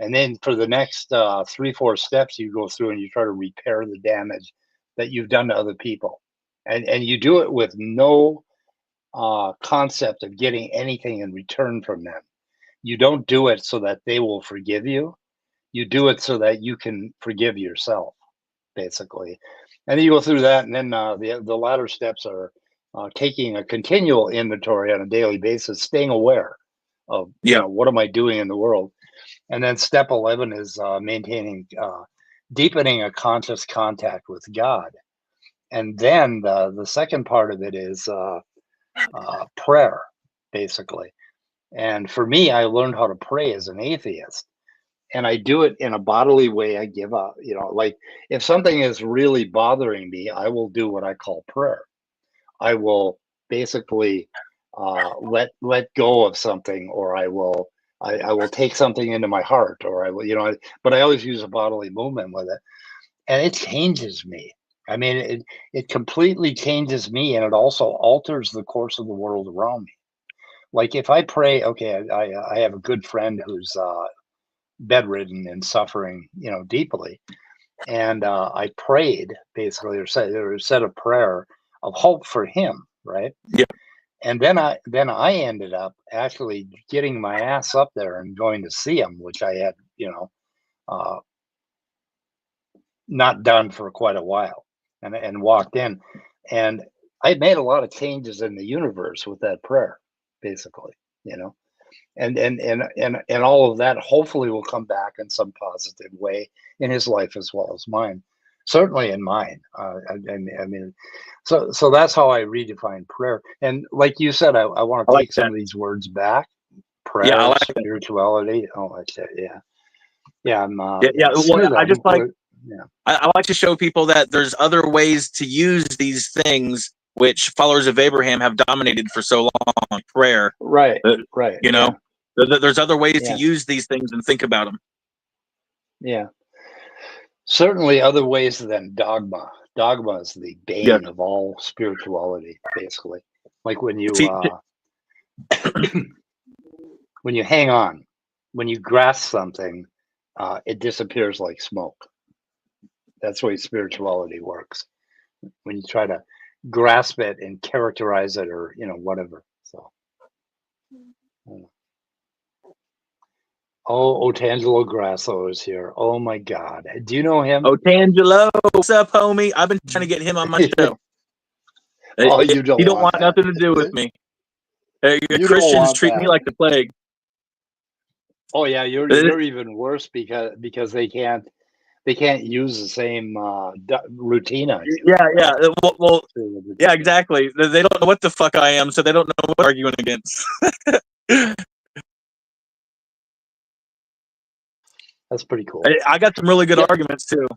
And then for the next 3-4 steps, you go through and you try to repair the damage that you've done to other people. And you do it with no concept of getting anything in return from them. You don't do it so that they will forgive you. You do it so that you can forgive yourself, basically. And then you go through that, and then the latter steps are taking a continual inventory on a daily basis, staying aware of what am I doing in the world. And then step 11 is deepening a conscious contact with God. And then the second part of it is prayer, basically. And for me, I learned how to pray as an atheist. And I do it in a bodily way. I give up, like if something is really bothering me, I will do what I call prayer. I will basically let go of something, or I will take something into my heart, or I will, but I always use a bodily movement with it. And it changes me. I mean, it completely changes me, and it also alters the course of the world around me. Like if I pray, okay, I have a good friend who's bedridden and suffering, deeply, and I prayed basically, or said a prayer of hope for him, right? Yeah. And then I ended up actually getting my ass up there and going to see him, which I had, not done for quite a while, and walked in, and I made a lot of changes in the universe with that prayer, basically, and all of that hopefully will come back in some positive way in his life as well as mine, certainly in mine. I mean, so that's how I redefine prayer. And like you said, I want to take some of these words back. Prayer, I like spirituality. Oh, that's it. Yeah. I'm. Well, I just like. Yeah. I like to show people that there's other ways to use these things, which followers of Abraham have dominated for so long. Prayer, right. There's other ways to use these things and think about them. Yeah, certainly other ways than dogma. Dogma is the bane of all spirituality, basically. Like when you when you hang on, when you grasp something, it disappears like smoke. That's the way spirituality works. When you try to grasp it and characterize it, or whatever. So, Otangelo Grasso is here. Oh my God, do you know him? Otangelo, what's up, homie? I've been trying to get him on my show. You don't want nothing to do with me. Christians treat me like the plague. Oh yeah, you're even worse because they can't use the same routine on you. Yeah. Well, yeah, exactly. They don't know what the fuck I am, so they don't know what they're arguing against. That's pretty cool. I got some really good arguments too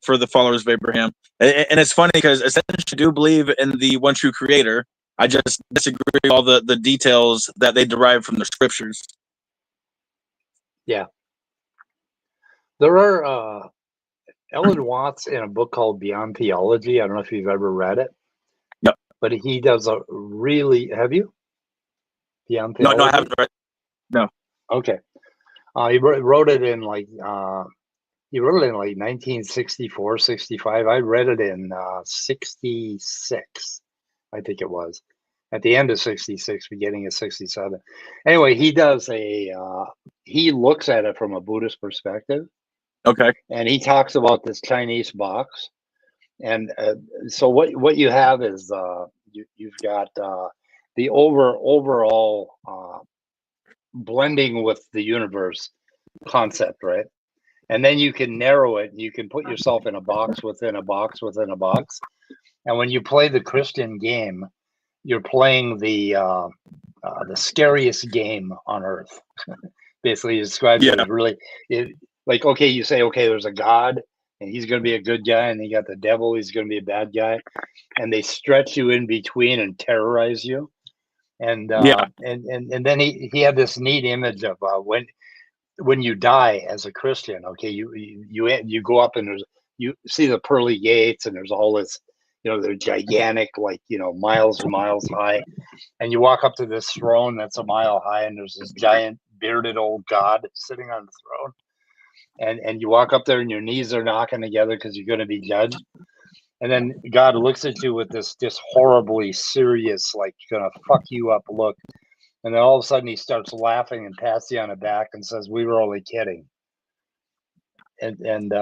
for the followers of Abraham, and it's funny because essentially I do believe in the one true Creator. I just disagree with all the details that they derive from the scriptures. Yeah. There are Ellen Watts in a book called Beyond Theology. I don't know if you've ever read it. No. But he does a really, have you? Beyond Theology? No, I haven't read it. No. Okay. He wrote it in like 1964, 65. I read it in 66, I think it was. At the end of 66, beginning of 67. Anyway, he does he looks at it from a Buddhist perspective. Okay. And he talks about this Chinese box. And so what you have is you've got the overall blending with the universe concept, right? And then you can narrow it. You can put yourself in a box within a box within a box. And when you play the Christian game, you're playing the scariest game on earth. Basically, he describes it as really, like, okay, you say, okay, there's a God, and he's going to be a good guy, and you got the devil, he's going to be a bad guy, and they stretch you in between and terrorize you. And and then he had this neat image of when you die as a Christian, okay, you go up and you see the pearly gates, and there's all this, they're gigantic, like, miles and miles high, and you walk up to this throne that's a mile high, and there's this giant bearded old God sitting on the throne, and you walk up there and your knees are knocking together because you're going to be judged. And then God looks at you with this just horribly serious, like, gonna fuck you up look. And then all of a sudden he starts laughing and pats you on the back and says, "We were only kidding." And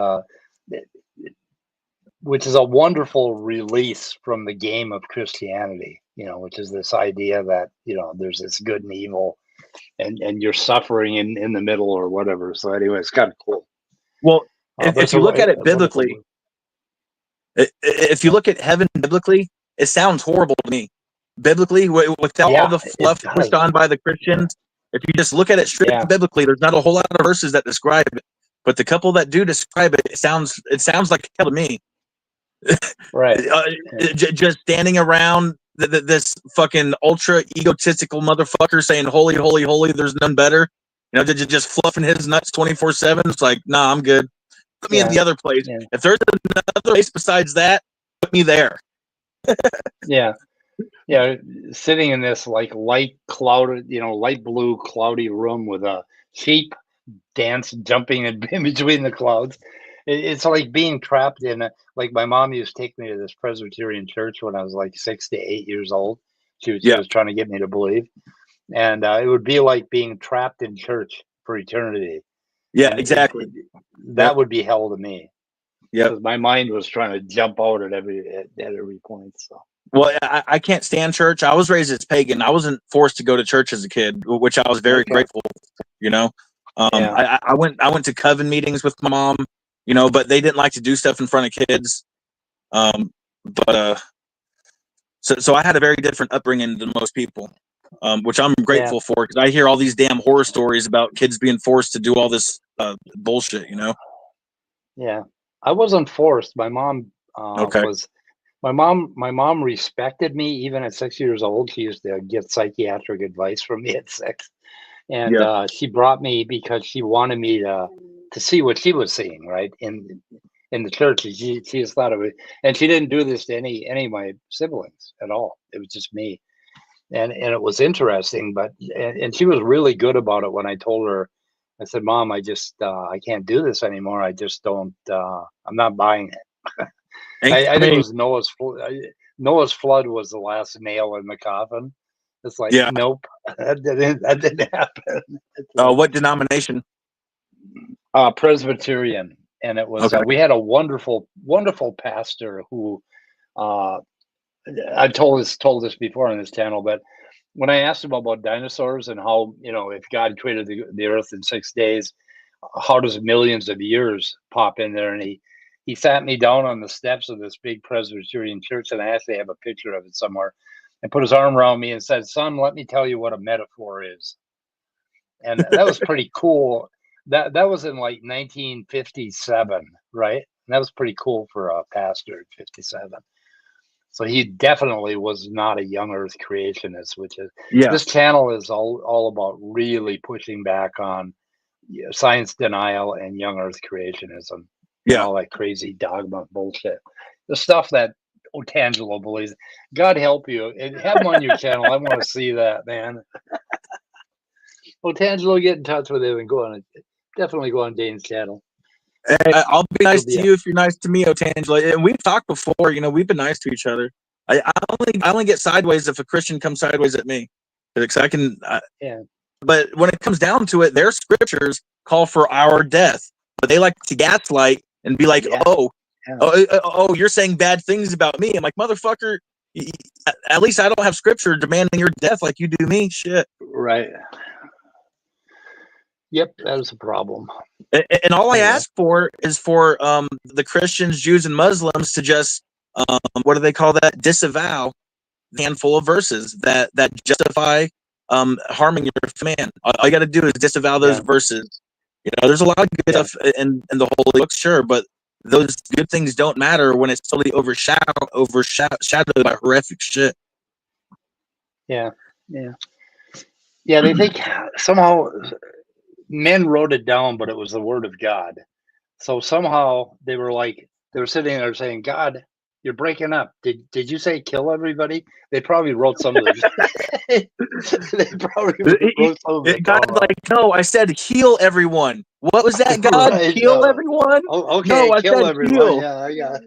which is a wonderful release from the game of Christianity, which is this idea that, there's this good and evil, and you're suffering in the middle or whatever. So anyway, it's kind of cool. Well, if you look at it biblically, if you look at heaven biblically, it sounds horrible to me. Biblically, without all the fluff pushed on by the Christians, if you just look at it strictly biblically, there's not a whole lot of verses that describe it. But the couple that do describe it, it sounds like hell to me. Right. Just standing around this fucking ultra egotistical motherfucker saying, "Holy, holy, holy, there's none better." Just fluffing his nuts 24/7. It's like, nah, I'm good. Put me in the other place. Yeah. If there's another place besides that, put me there. Yeah, sitting in this like light clouded, light blue cloudy room with a sheep dance jumping in between the clouds. It's like being trapped in like my mom used to take me to this Presbyterian church when I was like 6 to 8 years old. She was trying to get me to believe, and it would be like being trapped in church for eternity. Yeah, and exactly. That would be hell to me. Yeah, because my mind was trying to jump out at every point. So. Well, I can't stand church. I was raised as pagan. I wasn't forced to go to church as a kid, which I was very grateful for, I went to coven meetings with my mom, but they didn't like to do stuff in front of kids. So I had a very different upbringing than most people, which I'm grateful for, because I hear all these damn horror stories about kids being forced to do all this bullshit, Yeah, I wasn't forced. My mom was. My mom respected me even at 6 years old. She used to get psychiatric advice from me at 6, and she brought me because she wanted me to see what she was seeing, right, in the church. She just thought of it, and she didn't do this to any of my siblings at all. It was just me, and it was interesting. But and she was really good about it when I told her. I said, "Mom, I just I can't do this anymore. I just don't. I'm not buying it." I think it was Noah's flood was the last nail in the coffin. It's like, nope, that didn't happen. What denomination? Presbyterian, and it was. We had a wonderful pastor who, I've told this before on this channel, but when I asked him about dinosaurs and how, if God created the earth in 6 days, how does millions of years pop in there? And he sat me down on the steps of this big Presbyterian church, and I actually have a picture of it somewhere, and put his arm around me and said, "Son, let me tell you what a metaphor is." And that was pretty cool. That was in like 1957, right? And that was pretty cool for a pastor at 57. So he definitely was not a young earth creationist, which is this channel is all about really pushing back on science denial and young earth creationism. All that crazy dogma bullshit. The stuff that Otangelo believes. God help you. And have him on your channel. I want to see that, man. Otangelo, get in touch with him and definitely go on Dane's channel. Hey, I'll be nice to you if you're nice to me, Otangelo. And we've talked before, we've been nice to each other. I only get sideways if a Christian comes sideways at me. Because I can but when it comes down to it, their scriptures call for our death. But they like to gaslight and be like, oh, you're saying bad things about me. I'm like, motherfucker, at least I don't have scripture demanding your death like you do me. Shit. Right. Yep, that is a problem. And all I ask for is for the Christians, Jews, and Muslims to just what do they call that? Disavow a handful of verses that justify harming your man. All you got to do is disavow those verses. You know, there's a lot of good stuff in the Holy Book, sure, but those good things don't matter when it's totally overshadowed by horrific shit. Yeah. They think somehow men wrote it down, but it was the word of God. So somehow they were sitting there saying, God, you're breaking up. Did you say kill everybody? They probably wrote some of the. They probably wrote some of it. God, no, I said heal everyone. What was that, God? Right, heal everyone? Oh, okay, no, I kill said everyone. Heal. Yeah.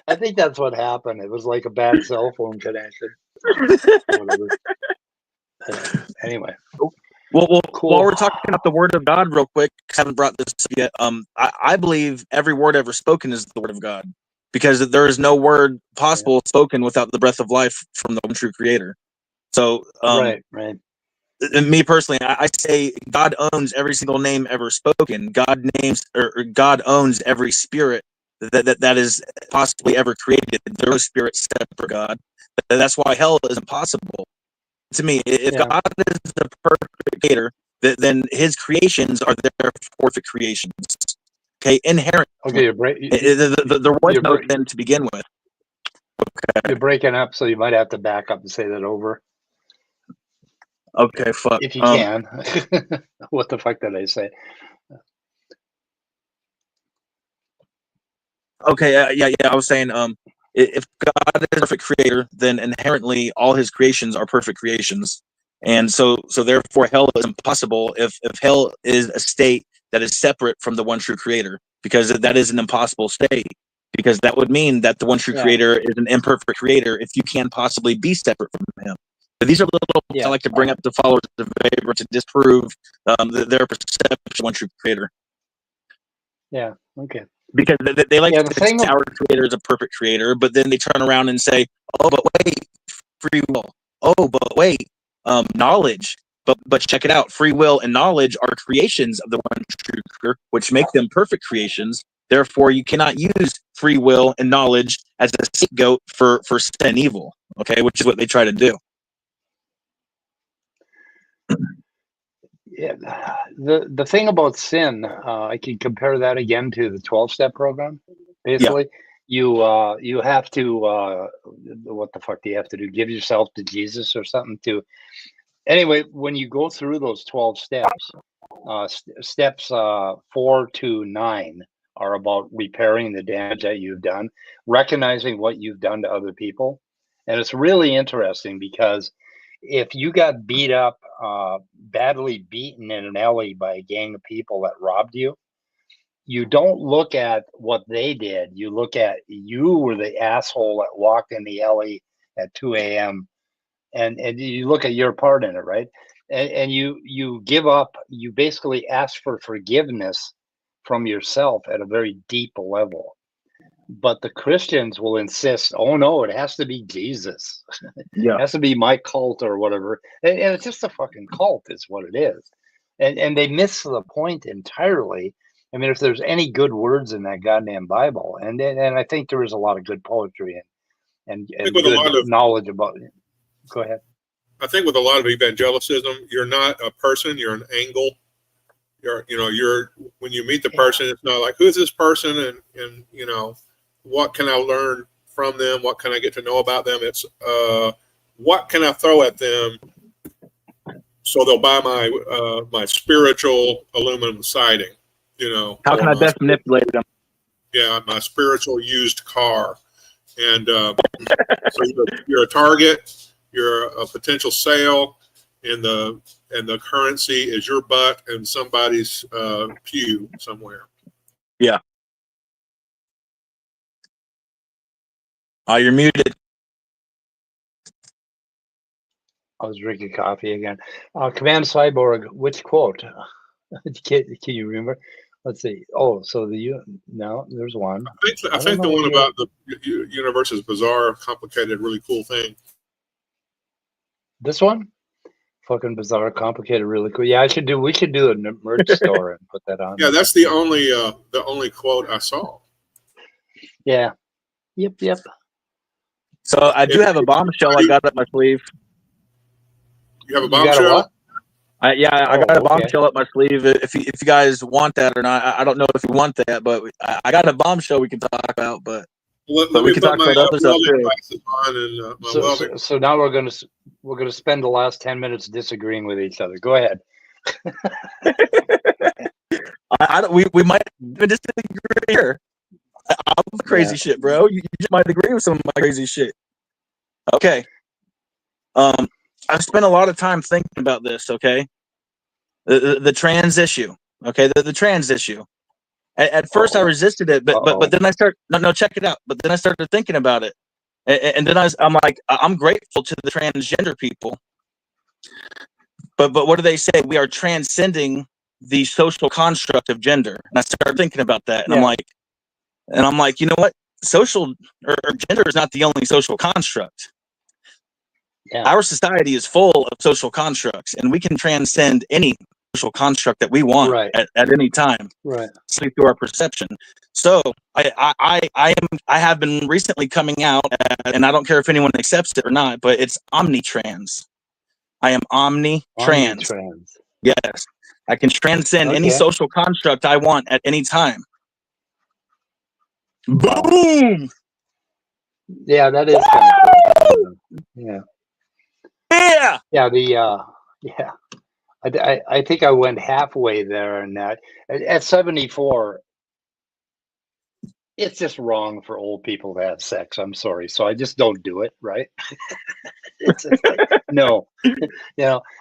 I think that's what happened. It was like a bad cell phone connection. Whatever. Anyway. Well, cool. While we're talking about the word of God real quick, I haven't brought this up yet. I believe every word ever spoken is the word of God, because there is no word possible spoken without the breath of life from the one true creator. So, right. And me personally, I say God owns every single name ever spoken. God owns every spirit that is possibly ever created. There is spirit separate God. That's why hell is impossible. To me, if God is the perfect creator, then his creations are their perfect creations. Okay, inherent. Okay, there was no sin to begin with. Okay. You're breaking up, so you might have to back up and say that over. Okay, fuck. If you can. What the fuck did I say? Okay, yeah. I was saying, if God is a perfect creator, then inherently all his creations are perfect creations. And so therefore hell is impossible if hell is a state that is separate from the one true creator, because that is an impossible state. Because that would mean that the one true creator is an imperfect creator if you can possibly be separate from him. But these are little I like to bring up to followers of Abraham to disprove their perception of one true creator. Yeah, okay. Because they like to say our creator is a perfect creator, but then they turn around and say, oh, but wait, free will. Oh, but wait, knowledge. But check it out. Free will and knowledge are creations of the one true creator, which make them perfect creations. Therefore, you cannot use free will and knowledge as a scapegoat for sin and evil, okay, which is what they try to do. Yeah, the thing about sin, I can compare that again to the 12-step program. Basically, you have to what the fuck do you have to do? Give yourself to Jesus or something to. Anyway, when you go through those 12 steps, steps 4 to 9 are about repairing the damage that you've done, recognizing what you've done to other people, and it's really interesting because if you got beat up, badly beaten in an alley by a gang of people that robbed you, you don't look at what they did. You look at you were the asshole that walked in the alley at 2 a.m. and you look at your part in it, right? And you give up. You basically ask for forgiveness from yourself at a very deep level. But the Christians will insist, oh no, it has to be Jesus. It has to be my cult or whatever. And it's just a fucking cult is what it is. And they miss the point entirely. I mean, if there's any good words in that goddamn Bible, and I think there is a lot of good poetry and good knowledge about it. Go ahead. I think with a lot of evangelicism, you're not a person, you're an angle. You're when you meet the person, it's not like, who's this person? And what can I learn from them? What can I get to know about them? It's what can I throw at them so they'll buy my spiritual aluminum siding? How can I best manipulate them? Yeah, my spiritual used car. And so you're a target, you're a potential sale, and the currency is your butt and somebody's pew somewhere. Yeah. You're muted. I was drinking coffee again. Command Cyborg, which quote? Can you remember? Let's see. Oh, so no, there's one. I think the one about the universe is bizarre, complicated, really cool thing. This one? Fucking bizarre, complicated, really cool. Yeah, we should do a merch store and put that on. Yeah, that's the only quote I saw. Yeah, Yep. So I do have a bombshell I got up my sleeve. You have a You got a bombshell? what? I got a okay. bombshell up my sleeve. If you guys want that or not, I don't know if you want that, but I got a bombshell we can talk about. But Let we me can put talk my about other stuff welding too. glasses on and my welding. So now we're gonna spend the last 10 minutes disagreeing with each other. Go ahead. We might even disagree here. I'm the crazy shit, bro. You just might agree with some of my crazy shit. Okay. I've spent a lot of time thinking about this. Okay. The trans issue. Okay. The trans issue. At first, I resisted it, but then I start no, check it out. But then I started thinking about it, and then I'm like, I'm grateful to the transgender people. But what do they say? We are transcending the social construct of gender. And I started thinking about that, and I'm like, you know what? Social or gender is not the only social construct. Yeah. Our society is full of social constructs, and we can transcend any social construct that we want at any time, simply through our perception. So I have been recently coming out, and I don't care if anyone accepts it or not, but it's omnitrans. I am omnitrans. Yes, I can transcend any social construct I want at any time. Wow. Boom! Yeah, that is kind of cool. Yeah. I think I went halfway there, and that at 74, it's just wrong for old people to have sex. I'm sorry, so I just don't do it. Right? It's just like, no,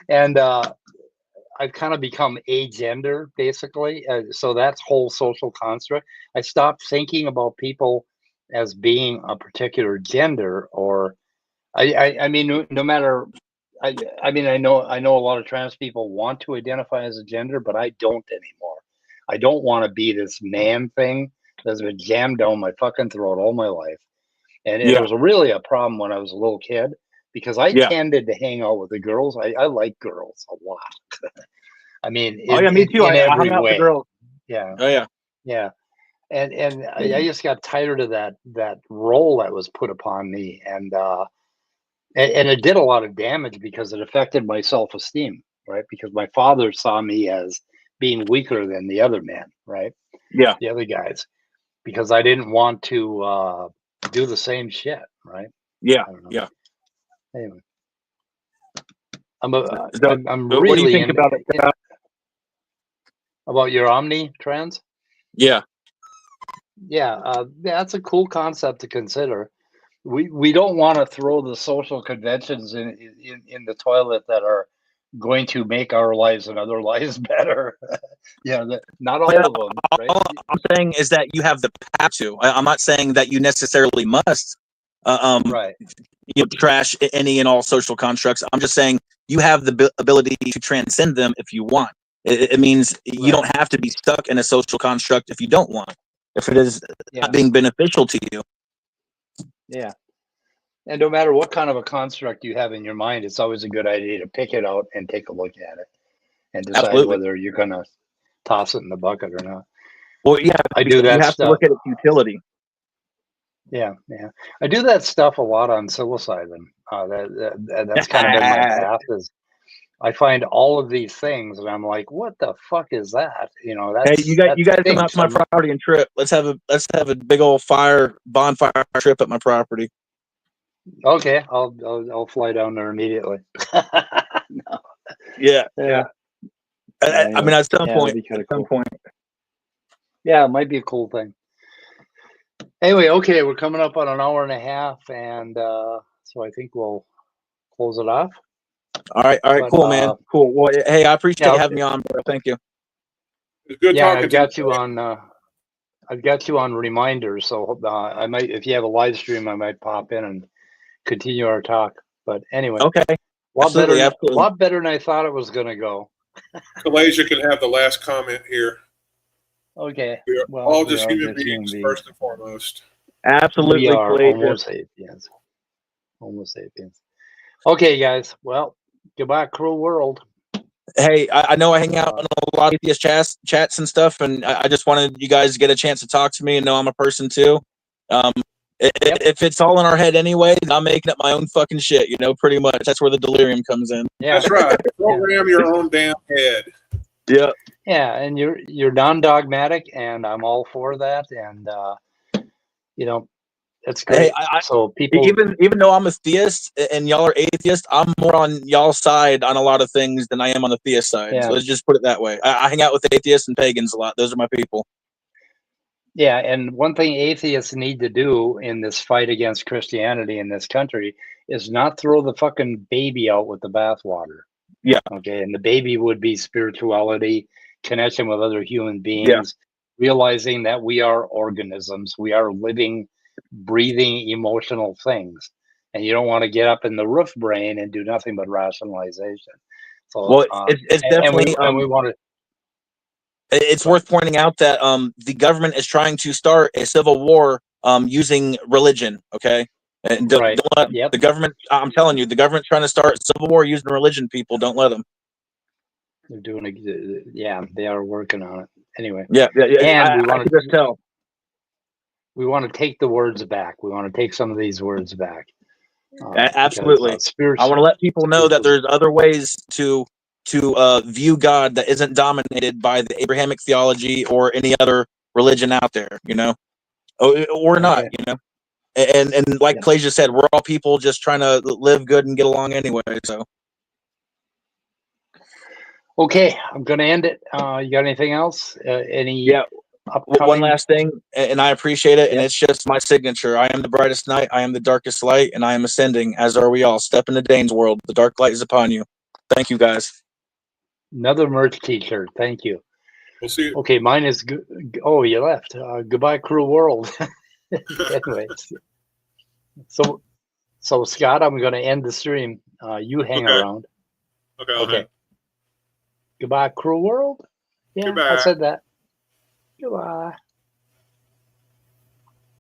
and I've kind of become agender basically. So that's whole social construct. I stopped thinking about people as being a particular gender, or I mean, no matter. I mean, I know a lot of trans people want to identify as a gender, but I don't anymore. I don't want to be this man thing that's been jammed down my fucking throat all my life. And it was really a problem when I was a little kid, because I tended to hang out with the girls. I like girls a lot. I mean, me too. in I every hung out with way. girls. Yeah. Oh yeah. And I just got tired of that role that was put upon me, and it did a lot of damage because it affected my self-esteem, right? Because my father saw me as being weaker than the other men, right? Yeah. The other guys, because I didn't want to do the same shit, right? Yeah. Yeah. Anyway, I'm what really do you think about it? About your omni-trans? Yeah. Yeah, that's a cool concept to consider. We don't want to throw the social conventions in the toilet that are going to make our lives and other lives better. Not all of them. Right? All I'm saying is that you have the power to. I'm not saying that you necessarily must. Trash any and all social constructs. I'm just saying you have the ability to transcend them if you want. It means you don't have to be stuck in a social construct if you don't want. If it is not being beneficial to you. Yeah. And no matter what kind of a construct you have in your mind, it's always a good idea to pick it out and take a look at it and decide whether you're going to toss it in the bucket or not. Well, yeah, I do that you have stuff. to look at its utility. Yeah. I do that stuff a lot on psilocybin. That's kind of been my path. Is I find all of these things, and I'm like, "What the fuck is that?" Hey, you guys come out to my property and trip. Let's have a big old bonfire trip at my property. Okay, I'll fly down there immediately. No. Yeah. I mean, at some point. Yeah, it might be a cool thing. Anyway, okay, we're coming up on an hour and a half, and so I think we'll close it off. All right, cool, man. Cool. Well, hey, I appreciate having me on, bro. Thank you. It's good talking. I've got you on. I've got you on reminders, so I might, if you have a live stream, I might pop in and continue our talk. But anyway, okay, a lot better than I thought it was going to go. Kalasia can have the last comment here. Okay. We are all just human beings first and foremost. Absolutely. We are Homo sapiens. Homo sapiens. Okay, guys. Well, goodbye, cruel world. Hey, I know I hang out in a lot of atheist chats and stuff, and I just wanted you guys to get a chance to talk to me and know I'm a person too. If it's all in our head anyway, then I'm making up my own fucking shit. You know, pretty much. That's where the delirium comes in. Yeah, that's right. Program your own damn head. Yeah. Yeah, and you're non-dogmatic, and I'm all for that. And you know, it's great. Hey, So people, even though I'm a theist and y'all are atheists, I'm more on y'all's side on a lot of things than I am on the theist side. Yeah. So let's just put it that way. I hang out with atheists and pagans a lot. Those are my people. yeah, and one thing atheists need to do in this fight against Christianity in this country is not throw the fucking baby out with the bathwater. Yeah. Okay, and the baby would be spirituality, connection with other human beings, realizing that we are organisms, we are living, breathing, emotional things, and you don't want to get up in the roof brain and do nothing but rationalization. So, Well, it's definitely and we want to. It's worth pointing out that the government is trying to start a civil war using religion. Okay, and don't let the government. I'm telling you, the government's trying to start a civil war using religion. People, don't let them. They're doing yeah, they are working on it anyway. Yeah. And we want to just tell. We want to take the words back. We want to take some of these words back. Absolutely. I want to let people know that there's other ways to view God that isn't dominated by the Abrahamic theology or any other religion out there, you know, or not, you know. And like Clay just said, we're all people just trying to live good and get along anyway. So. Okay, I'm going to end it. You got anything else? Upcoming? One last thing, and I appreciate it, and it's just my signature. I am the brightest night, I am the darkest light, and I am ascending, as are we all. Step into Dane's world. The dark light is upon you. Thank you, guys. Another merch t-shirt. Thank you. We'll see you. Okay, mine is oh, you left. Goodbye, cruel world. Anyways, so Scott, I'm going to end the stream. You hang around. Okay. Goodbye, cruel world. Yeah, Goodbye. I said that. Goodbye.